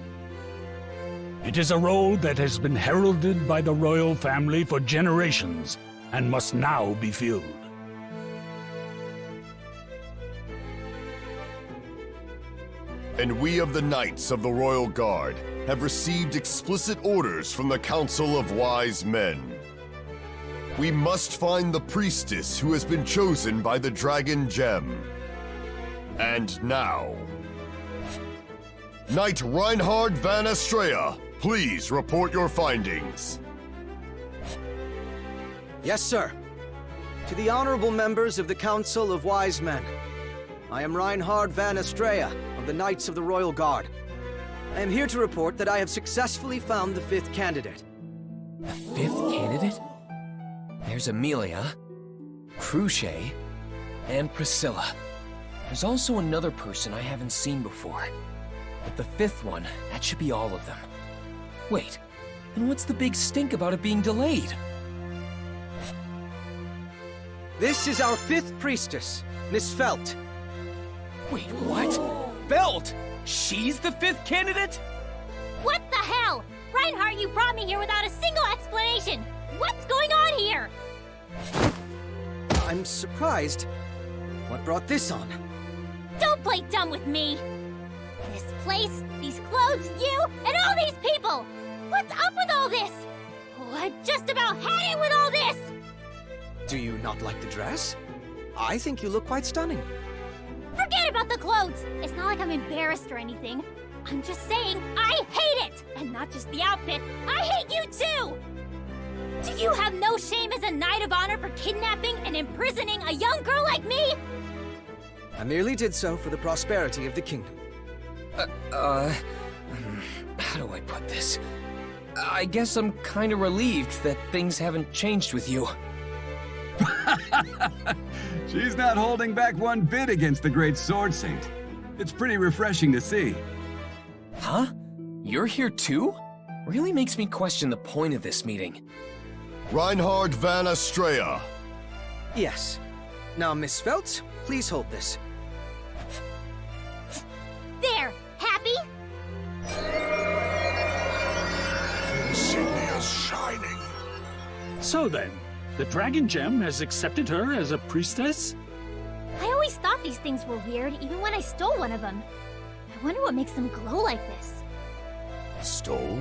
It is a role that has been heralded by the royal family for generations and must now be filled. And we of the Knights of the Royal Guard have received explicit orders from the Council of Wise Men. We must find the priestess who has been chosen by the Dragon Gem. And now, Knight Reinhard van Estrella, please report your findings. Yes, sir. To the honorable members of the Council of Wise Men, I am Reinhard van Estrella of the Knights of the Royal Guard. I am here to report that I have successfully found the 5th candidate. The 5th candidate? There's Amelia, Cruce, and Priscilla. There's also another person I haven't seen before. But the 5th one, that should be all of them. Wait, then what's the big stink about it being delayed? This is our 5th priestess, Miss Felt. Wait, what? Felt? She's the 5th candidate? What the hell? Reinhardt, you brought me here without a single explanation! What's going on here? I'm surprised. What brought this on? Don't play dumb with me! This place, these clothes, you, and all these people! What's up with all this? Oh, I just about had it with all this! Do you not like the dress? I think you look quite stunning. Forget about the clothes! It's not like I'm embarrassed or anything. I'm just saying I hate it! And not just the outfit, I hate you too! Do you have no shame as a Knight of Honor for kidnapping and imprisoning a young girl like me? I merely did so for the prosperity of the kingdom. How do I put this? I guess I'm kinda relieved that things haven't changed with you. She's not holding back one bit against the great Sword Saint. It's pretty refreshing to see. Huh? You're here too? Really makes me question the point of this meeting. Reinhard van Estrella. Yes. Now, Miss Felt, please hold this. There! Happy? Insignia's shining. So then, the Dragon Gem has accepted her as a priestess? I always thought these things were weird, even when I stole one of them. I wonder what makes them glow like this. Stole?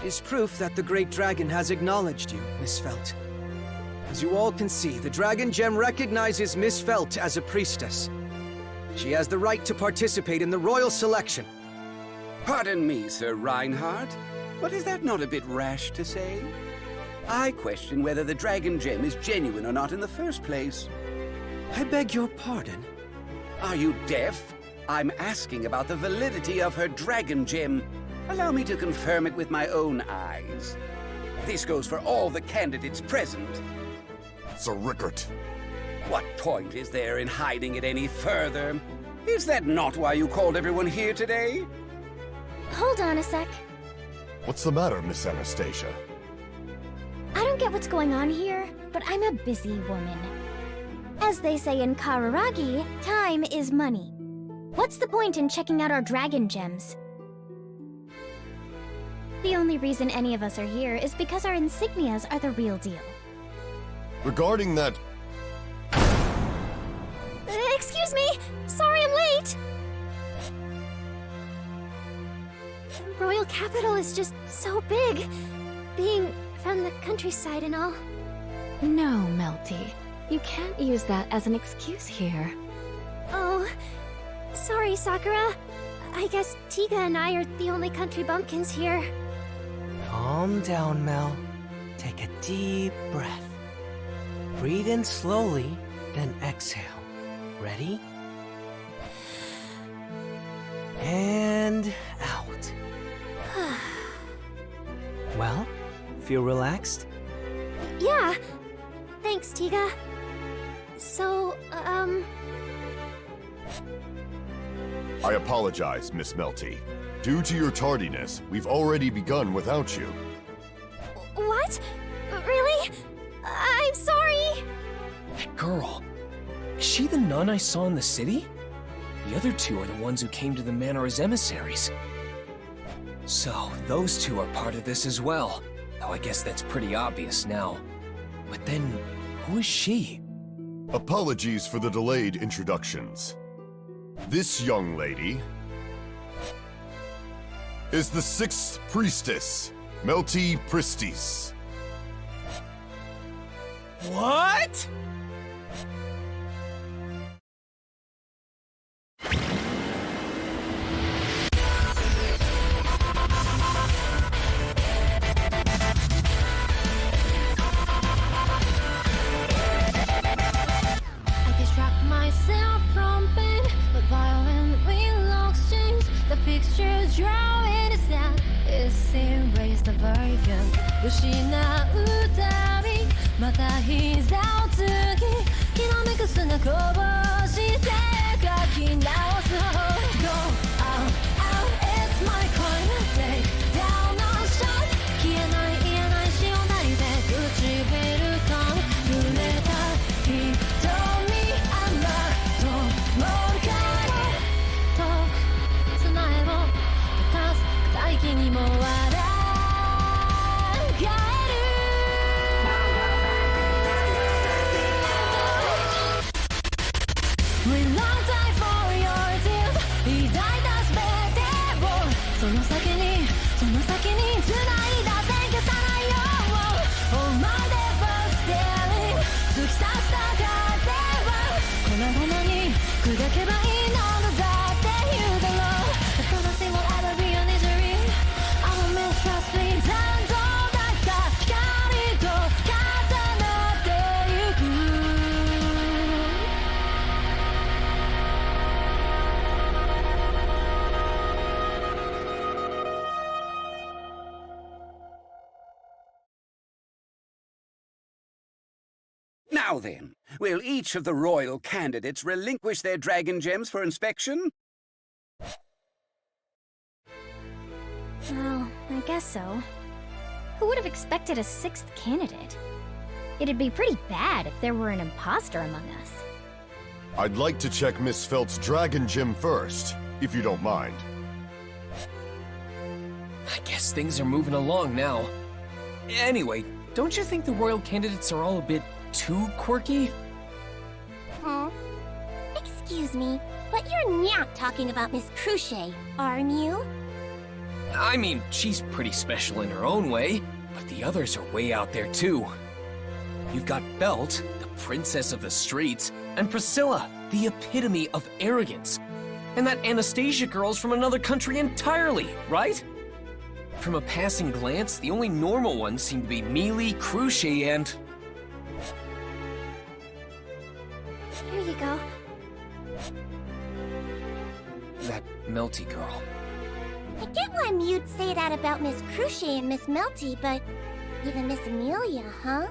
Is proof that the Great Dragon has acknowledged you, Miss Felt. As you all can see, the Dragon Gem recognizes Miss Felt as a priestess. She has the right to participate in the royal selection. Pardon me, Sir Reinhard, but is that not a bit rash to say? I question whether the Dragon Gem is genuine or not in the first place. I beg your pardon? Are you deaf? I'm asking about the validity of her Dragon Gem. Allow me to confirm it with my own eyes. This goes for all the candidates present. Sir Rickert. What point is there in hiding it any further? Is that not why you called everyone here today? Hold on a sec. What's the matter, Miss Anastasia? I don't get what's going on here, but I'm a busy woman. As they say in Kararagi, time is money. What's the point in checking out our dragon gems? The only reason any of us are here is because our insignias are the real deal. Regarding that... Excuse me! Sorry I'm late! Royal capital is just so big, being from the countryside and all. No, Melty. You can't use that as an excuse here. Oh, sorry, Sakura. I guess Tiga and I are the only country bumpkins here. Calm down, Mel. Take a deep breath. Breathe in slowly, then exhale. Ready? And out. Well, feel relaxed? Yeah. Thanks, Tiga. So, I apologize, Miss Melty. Due to your tardiness, we've already begun without you. What? Really? I'm sorry! That girl. Is she the nun I saw in the city? The other two are the ones who came to the manor as emissaries. So, those two are part of this as well. Though I guess that's pretty obvious now. But then, who is she? Apologies for the delayed introductions. This young lady is the 6th priestess, Melty Pristis. What?! Myself from pain, but violently lost change. The picture drawn in the sand is erased the version. 失うたびまた膝をつききらめく砂こぼして書き直す方法 Go out, out, it's my coin Take down no shot 消えない言えない潮なりで唇かみ濡れた瞳にも笑える We long time for your tears 抱いたすべてをその先に繋いだ線消さないよ Oh my never staring 突き刺した風は粉々に砕けばいいのだって言うだろう The promising will ever be an injury Trust me, 残像だった光と重なってゆく Now then, will each of the royal candidates relinquish their dragon gems for inspection? Well, I guess so. Who would have expected a 6th candidate? It'd be pretty bad if there were an imposter among us. I'd like to check Miss Felt's dragon gem first, if you don't mind. I guess things are moving along now. Anyway, don't you think the royal candidates are all a bit too quirky? Huh? Excuse me, but you're not talking about Miss Cruchet, aren't you? I mean, she's pretty special in her own way, but the others are way out there too. You've got Felt, the princess of the streets, and Priscilla, the epitome of arrogance. And that Anastasia girl's from another country entirely, right? From a passing glance, the only normal ones seem to be Mealy, Cruchet, and... Here you go. that Melty girl. I get why you'd say that about Miss Cruchet and Miss Melty, but Even Miss Amelia, huh?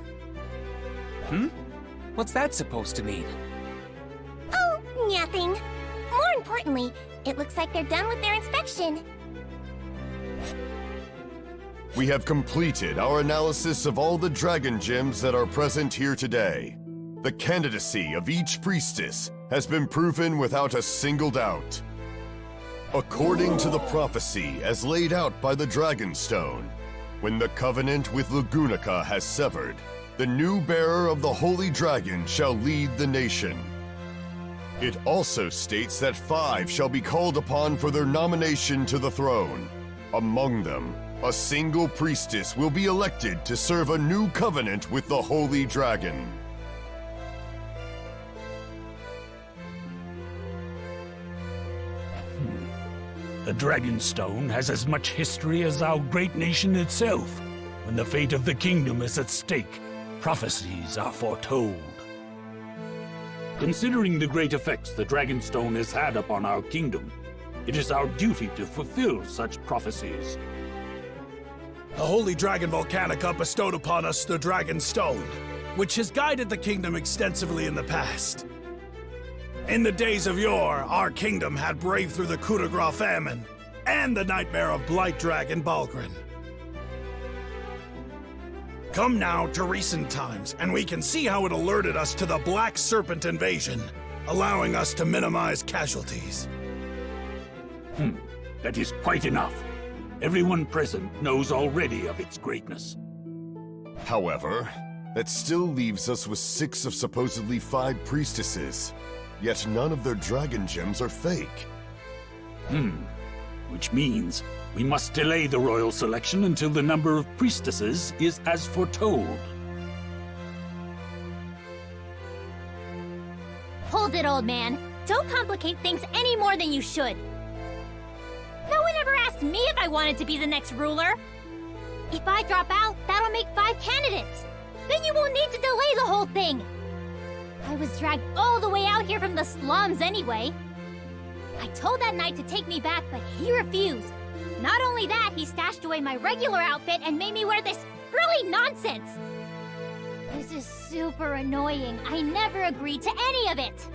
What's that supposed to mean? Oh, nothing. More importantly, it looks like they're done with their inspection. We have completed our analysis of all the dragon gems that are present here today. The candidacy of each priestess has been proven without a single doubt. According to the prophecy as laid out by the Dragonstone, when the covenant with Lugunica has severed, the new bearer of the Holy Dragon shall lead the nation. It also states that 5 shall be called upon for their nomination to the throne. Among them, a single priestess will be elected to serve a new covenant with the Holy Dragon. The Dragonstone has as much history as our great nation itself. When the fate of the kingdom is at stake, prophecies are foretold. Considering the great effects the Dragonstone has had upon our kingdom, it is our duty to fulfill such prophecies. The Holy Dragon Volcanica bestowed upon us the Dragonstone, which has guided the kingdom extensively in the past. In the days of yore, our kingdom had braved through the coup de grace famine and the nightmare of Blight Dragon Balgrin. Come now to recent times, and we can see how it alerted us to the Black Serpent invasion, allowing us to minimize casualties. That is quite enough. Everyone present knows already of its greatness. However, that still leaves us with 6 of supposedly 5 priestesses. Yet none of their dragon gems are fake. Which means we must delay the royal selection until the number of priestesses is as foretold. Hold it, old man. Don't complicate things any more than you should. No one ever asked me if I wanted to be the next ruler. If I drop out, that'll make 5 candidates. Then you won't need to delay the whole thing. I was dragged all the way out here from the slums anyway. I told that knight to take me back, but he refused. Not only that, he stashed away my regular outfit and made me wear this frilly nonsense. This is super annoying. I never agreed to any of it.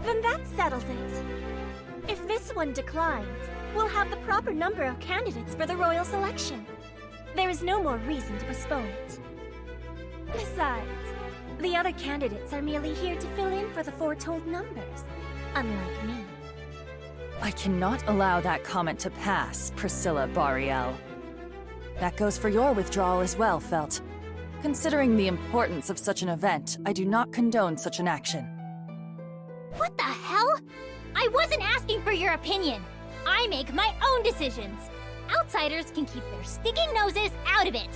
Then that settles it. If this one declines, we'll have the proper number of candidates for the royal selection. There is no more reason to postpone it. Besides, the other candidates are merely here to fill in for the foretold numbers, unlike me. I cannot allow that comment to pass, Priscilla Bariel. That goes for your withdrawal as well, Felt. Considering the importance of such an event, I do not condone such an action. What the hell? I wasn't asking for your opinion. I make my own decisions. Outsiders can keep their sticking noses out of it.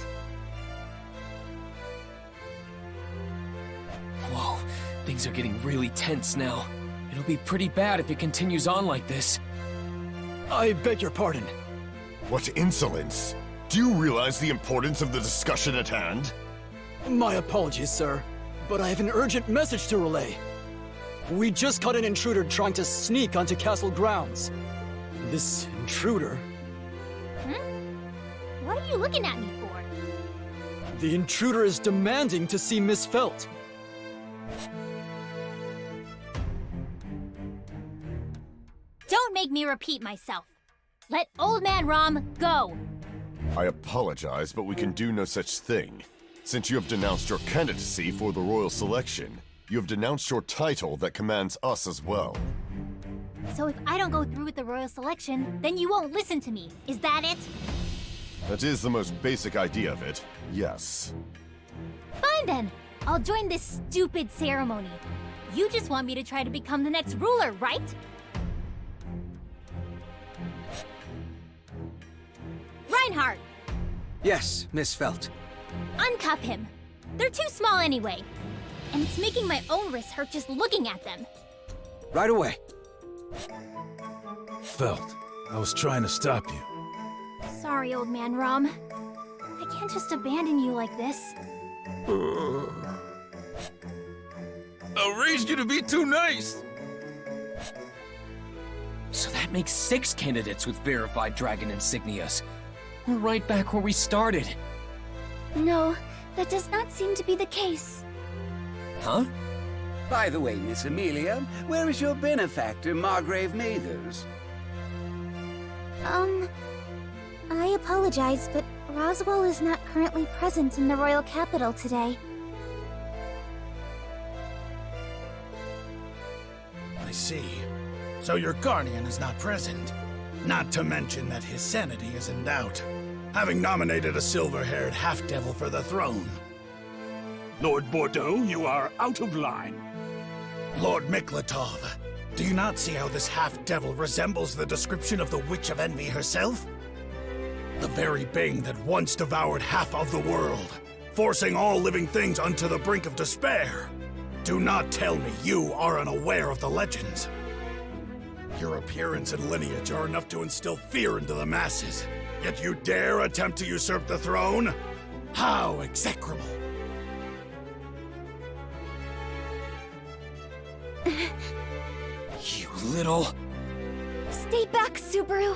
Whoa, things are getting really tense now. It'll be pretty bad if it continues on like this. I beg your pardon. What insolence! Do you realize the importance of the discussion at hand? My apologies, sir, but I have an urgent message to relay. We just caught an intruder trying to sneak onto castle grounds. This intruder... What are you looking at me for? The intruder is demanding to see Miss Felt. Don't make me repeat myself. Let Old Man Rom go. I apologize, but we can do no such thing. Since you have denounced your candidacy for the royal selection, you have denounced your title that commands us as well. So if I don't go through with the royal selection, then you won't listen to me. Is that it? That is the most basic idea of it, yes. Fine then. I'll join this stupid ceremony. You just want me to try to become the next ruler, right? Reinhardt! Yes, Miss Felt. Uncuff him. They're too small anyway. And it's making my own wrists hurt just looking at them. Right away. Felt, I was trying to stop you. Sorry, Old Man Rom. I can't just abandon you like this. I raised you to be too nice. So that makes 6 candidates with verified dragon insignias. We're right back where we started. No, that does not seem to be the case. Huh? By the way, Miss Amelia, where is your benefactor, Margrave Mathers? I apologize, but Roswell is not currently present in the royal capital today. I see. So your guardian is not present. Not to mention that his sanity is in doubt, having nominated a silver-haired half-devil for the throne. Lord Bordeaux, you are out of line. Lord Miklatov, do you not see how this half-devil resembles the description of the Witch of Envy herself? The very being that once devoured half of the world, forcing all living things unto the brink of despair. Do not tell me you are unaware of the legends. Your appearance and lineage are enough to instill fear into the masses, yet you dare attempt to usurp the throne? How execrable! You little... Stay back, Subaru!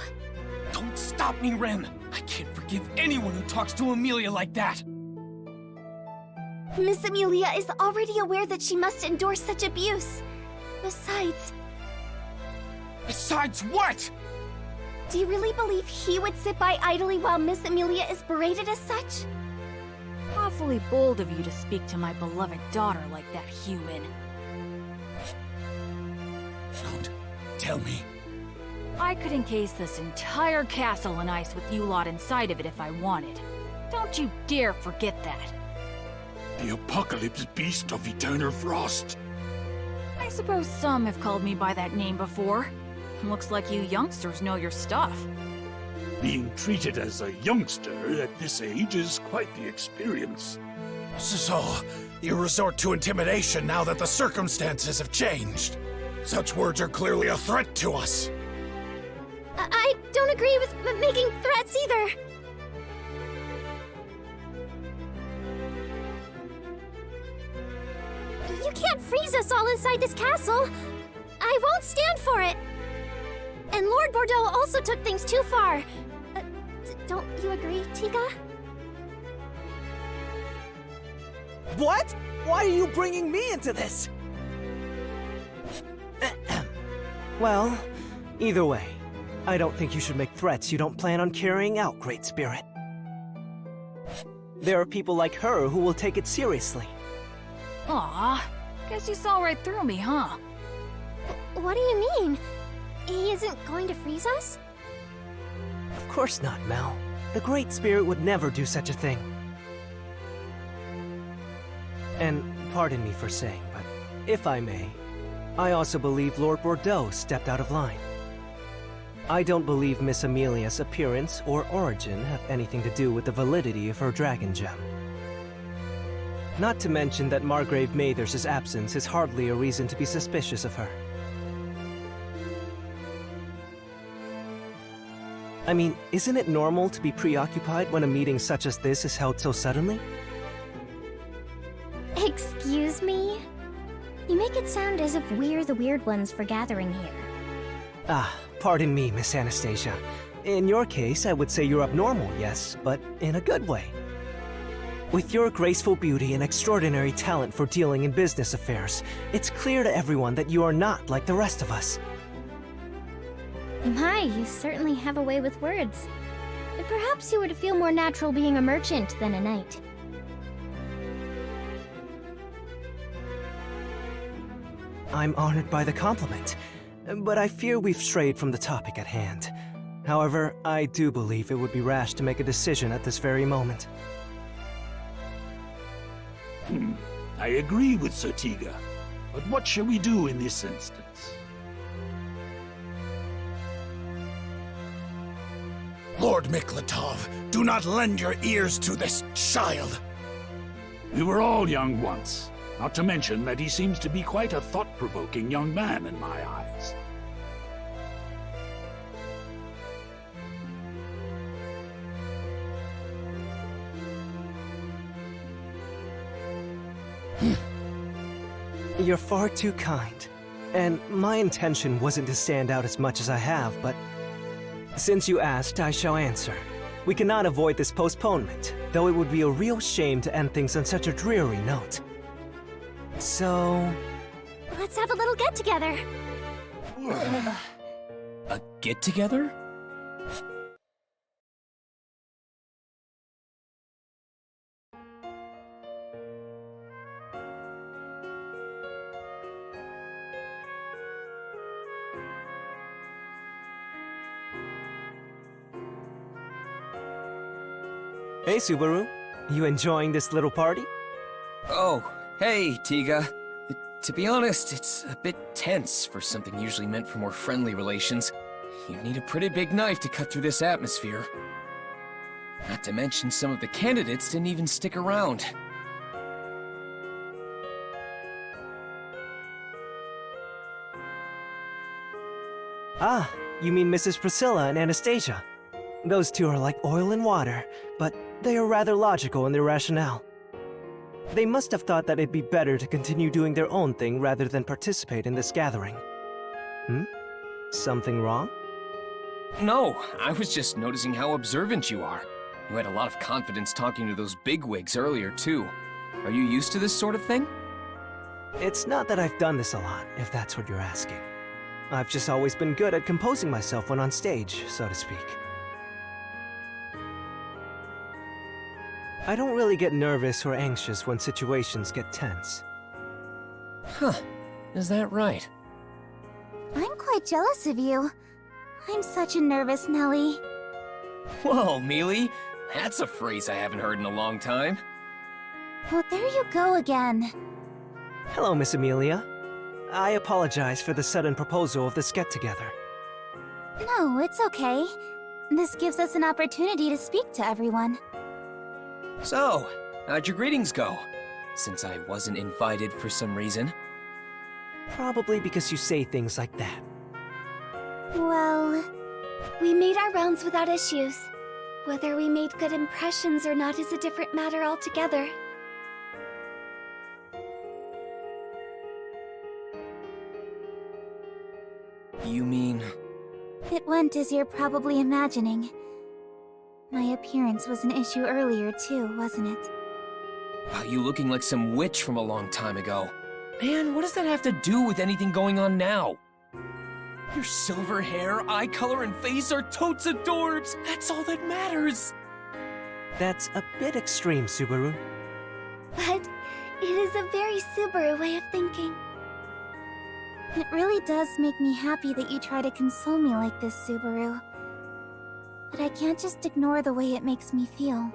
Don't stop me, Rem! I can't forgive anyone who talks to Amelia like that! Miss Amelia is already aware that she must endure such abuse. Besides... Besides what? Do you really believe he would sit by idly while Miss Amelia is berated as such? Awfully bold of you to speak to my beloved daughter like that, human. Don't tell me. I could encase this entire castle in ice with you lot inside of it if I wanted. Don't you dare forget that. The apocalypse beast of eternal frost. I suppose some have called me by that name before. Looks like you youngsters know your stuff. Being treated as a youngster at this age is quite the experience. So, you resort to intimidation now that the circumstances have changed. Such words are clearly a threat to us. I don't agree with making threats either. You can't freeze us all inside this castle. I won't stand for it. And Lord Bordeaux also took things too far. Don't you agree, Tiga? What? Why are you bringing me into this? Well, either way, I don't think you should make threats you don't plan on carrying out, Great Spirit. There are people like her who will take it seriously. Aw, guess you saw right through me, huh? What do you mean? He isn't going to freeze us? Of course not, Mel. The Great Spirit would never do such a thing. And pardon me for saying, but if I may, I also believe Lord Bordeaux stepped out of line. I don't believe Miss Amelia's appearance or origin have anything to do with the validity of her dragon gem. Not to mention that Margrave Mathers' absence is hardly a reason to be suspicious of her. I mean, isn't it normal to be preoccupied when a meeting such as this is held so suddenly? Excuse me? You make it sound as if we're the weird ones for gathering here. Ah, pardon me, Miss Anastasia. In your case, I would say you're abnormal, yes, but in a good way. With your graceful beauty and extraordinary talent for dealing in business affairs, it's clear to everyone that you are not like the rest of us. My, you certainly have a way with words. But perhaps you would feel more natural being a merchant than a knight. I'm honored by the compliment, but I fear we've strayed from the topic at hand. However, I do believe it would be rash to make a decision at this very moment. I agree with Sir Tiga, but what shall we do in this instance? Lord Miklatov, do not lend your ears to this child. We were all young once, not to mention that he seems to be quite a thought-provoking young man in my eyes. You're far too kind. And my intention wasn't to stand out as much as I have, but since you asked, I shall answer. We cannot avoid this postponement, though it would be a real shame to end things on such a dreary note. So... Let's have a little get-together. A get-together? Hey, Subaru. You enjoying this little party? Oh, hey, Tiga. To be honest, it's a bit tense for something usually meant for more friendly relations. You need a pretty big knife to cut through this atmosphere. Not to mention some of the candidates didn't even stick around. Ah, you mean Mrs. Priscilla and Anastasia. Those two are like oil and water, but they are rather logical in their rationale. They must have thought that it'd be better to continue doing their own thing rather than participate in this gathering. Something wrong? No, I was just noticing how observant you are. You had a lot of confidence talking to those bigwigs earlier, too. Are you used to this sort of thing? It's not that I've done this a lot, if that's what you're asking. I've just always been good at composing myself when on stage, so to speak. I don't really get nervous or anxious when situations get tense. Huh. Is that right? I'm quite jealous of you. I'm such a nervous Nelly. Whoa, Mealy. That's a phrase I haven't heard in a long time. Well, there you go again. Hello, Miss Amelia. I apologize for the sudden proposal of this get-together. No, it's okay. This gives us an opportunity to speak to everyone. So, how'd your greetings go? Since I wasn't invited for some reason. Probably because you say things like that. Well, we made our rounds without issues. Whether we made good impressions or not is a different matter altogether. You mean... It went as you're probably imagining. My appearance was an issue earlier too, wasn't it? Wow, you looking like some witch from a long time ago. Man, what does that have to do with anything going on now? Your silver hair, eye color, and face are totes adorbs! That's all that matters! That's a bit extreme, Subaru. But it is a very Subaru way of thinking. It really does make me happy that you try to console me like this, Subaru. But I can't just ignore the way it makes me feel.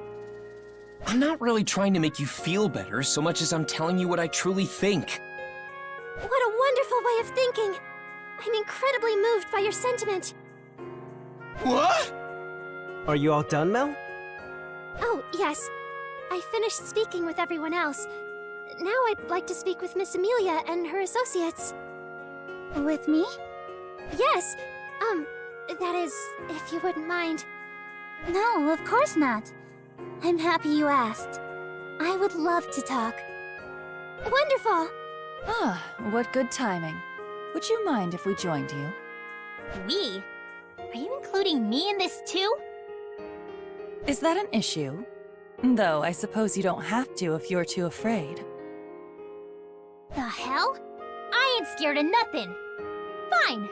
I'm not really trying to make you feel better so much as I'm telling you what I truly think. What a wonderful way of thinking! I'm incredibly moved by your sentiment. What? Are you all done, Mel? Oh, yes. I finished speaking with everyone else. Now I'd like to speak with Miss Amelia and her associates. With me? Yes. That is, if you wouldn't mind. No, of course not. I'm happy you asked. I would love to talk. Wonderful! Ah, what good timing. Would you mind if we joined you? We? Are you including me in this too? Is that an issue? Though I suppose you don't have to if you're too afraid. The hell? I ain't scared of nothing. Fine.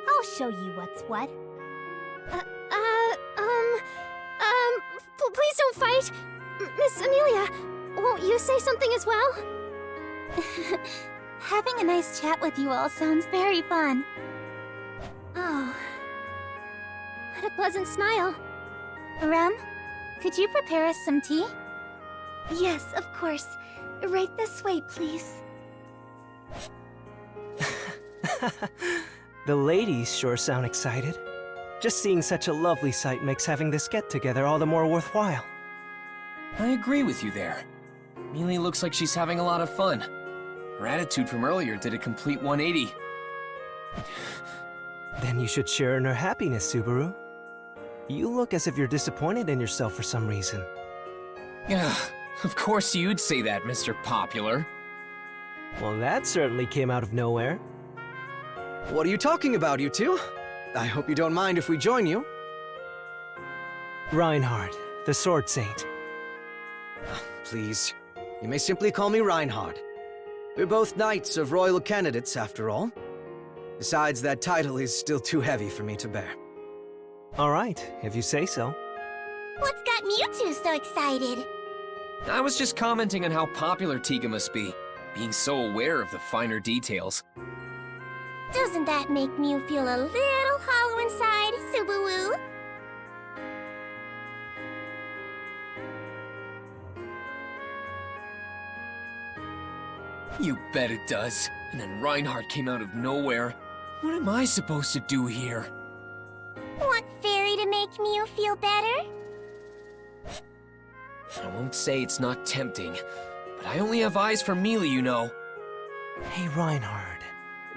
I'll show you what's what. Please don't fight! Miss Amelia, won't you say something as well? Having a nice chat with you all sounds very fun. Oh. What a pleasant smile. Rem, could you prepare us some tea? Yes, of course. Right this way, please. The ladies sure sound excited. Just seeing such a lovely sight makes having this get-together all the more worthwhile. I agree with you there. Mealy looks like she's having a lot of fun. Her attitude from earlier did a complete 180. Then you should share in her happiness, Subaru. You look as if you're disappointed in yourself for some reason. Yeah, of course you'd say that, Mr. Popular. Well, that certainly came out of nowhere. What are you talking about, you two? I hope you don't mind if we join you. Reinhard, the Sword Saint. Please, you may simply call me Reinhard. We're both knights of royal candidates, after all. Besides, that title is still too heavy for me to bear. All right, if you say so. What's got Mewtwo so excited? I was just commenting on how popular Tiga must be, being so aware of the finer details. Doesn't that make Mew feel a little hollow inside, Subaru? You bet it does. And then Reinhardt came out of nowhere. What am I supposed to do here? Want Fairy to make Mew feel better? I won't say it's not tempting, but I only have eyes for Mealy, you know. Hey, Reinhard.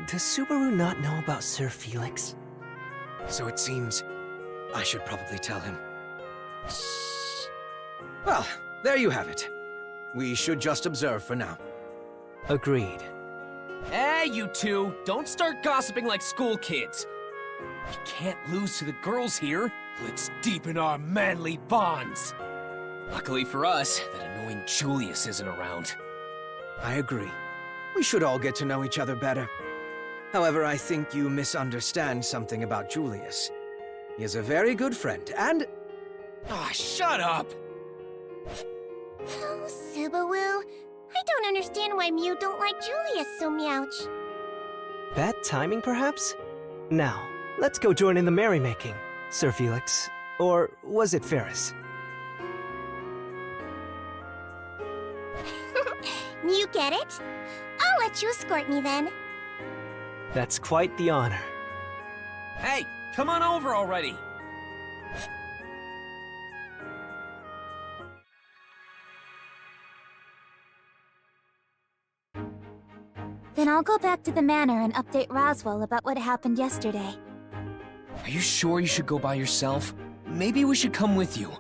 Does Subaru not know about Sir Felix? So it seems I should probably tell him. Well, there you have it. We should just observe for now. Agreed. Hey, you two! Don't start gossiping like school kids. We can't lose to the girls here. Let's deepen our manly bonds. Luckily for us, that annoying Julius isn't around. I agree. We should all get to know each other better. However, I think you misunderstand something about Julius. He is a very good friend, and... Ah, shut up! Oh, Subaru. I don't understand why Mew don't like Julius so Meowch. Bad timing, perhaps? Now, let's go join in the merrymaking, Sir Felix. Or was it Ferris? You get it? I'll let you escort me then. That's quite the honor. Hey, come on over already! Then I'll go back to the manor and update Roswell about what happened yesterday. Are you sure you should go by yourself? Maybe we should come with you.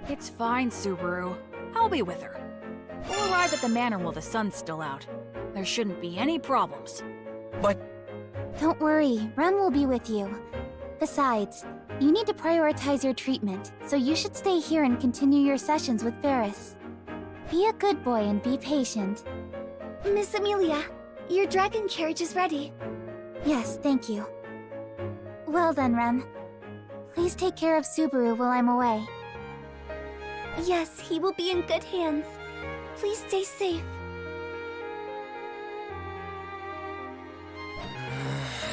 It's fine, Subaru. I'll be with her. We'll arrive at the manor while the sun's still out. There shouldn't be any problems. But... Don't worry, Rem will be with you. Besides, you need to prioritize your treatment, so you should stay here and continue your sessions with Ferris. Be a good boy and be patient. Miss Amelia, your dragon carriage is ready. Yes, thank you. Well then, Rem. Please take care of Subaru while I'm away. Yes, he will be in good hands. Please stay safe.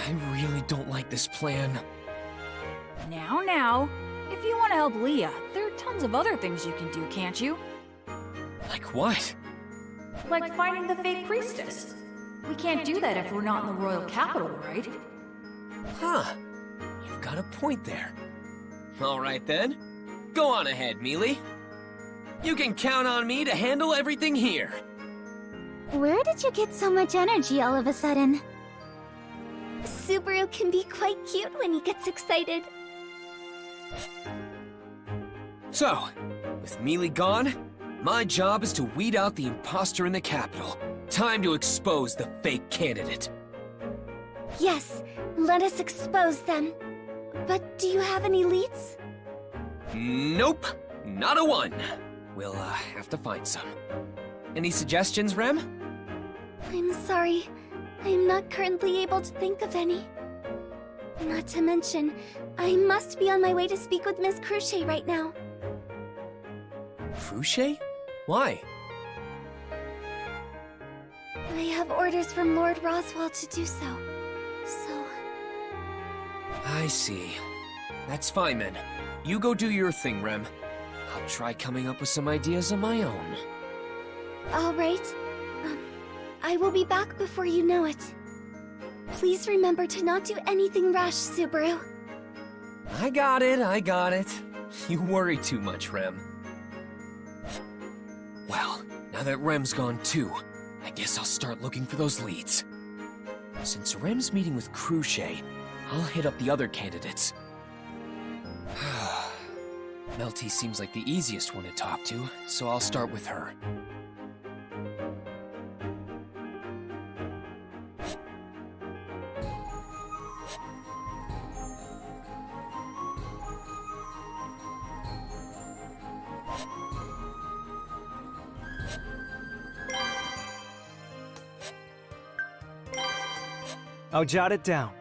I really don't like this plan. Now, if you want to help Leah, there are tons of other things you can do, can't you? Like what? Like finding the fake priestess. We can't do that if we're not in the royal capital, right? Huh. You've got a point there. All right then. Go on ahead, Mealy. You can count on me to handle everything here. Where did you get so much energy all of a sudden? Subaru can be quite cute when he gets excited. So, with Mealy gone, my job is to weed out the imposter in the capital. Time to expose the fake candidate. Yes, let us expose them. But do you have any leads? Nope, not a one. We'll have to find some. Any suggestions, Rem? I'm sorry. I am not currently able to think of any. Not to mention, I must be on my way to speak with Miss Cruchet right now. Cruchet? Why? I have orders from Lord Roswell to do so. So... I see. That's fine then. You go do your thing, Rem. I'll try coming up with some ideas of my own. All right. I will be back before you know it. Please remember to not do anything rash, Subaru. I got it. You worry too much, Rem. Well, now that Rem's gone too, I guess I'll start looking for those leads. Since Rem's meeting with Cruchet, I'll hit up the other candidates. Melty seems like the easiest one to talk to, so I'll start with her. I'll jot it down.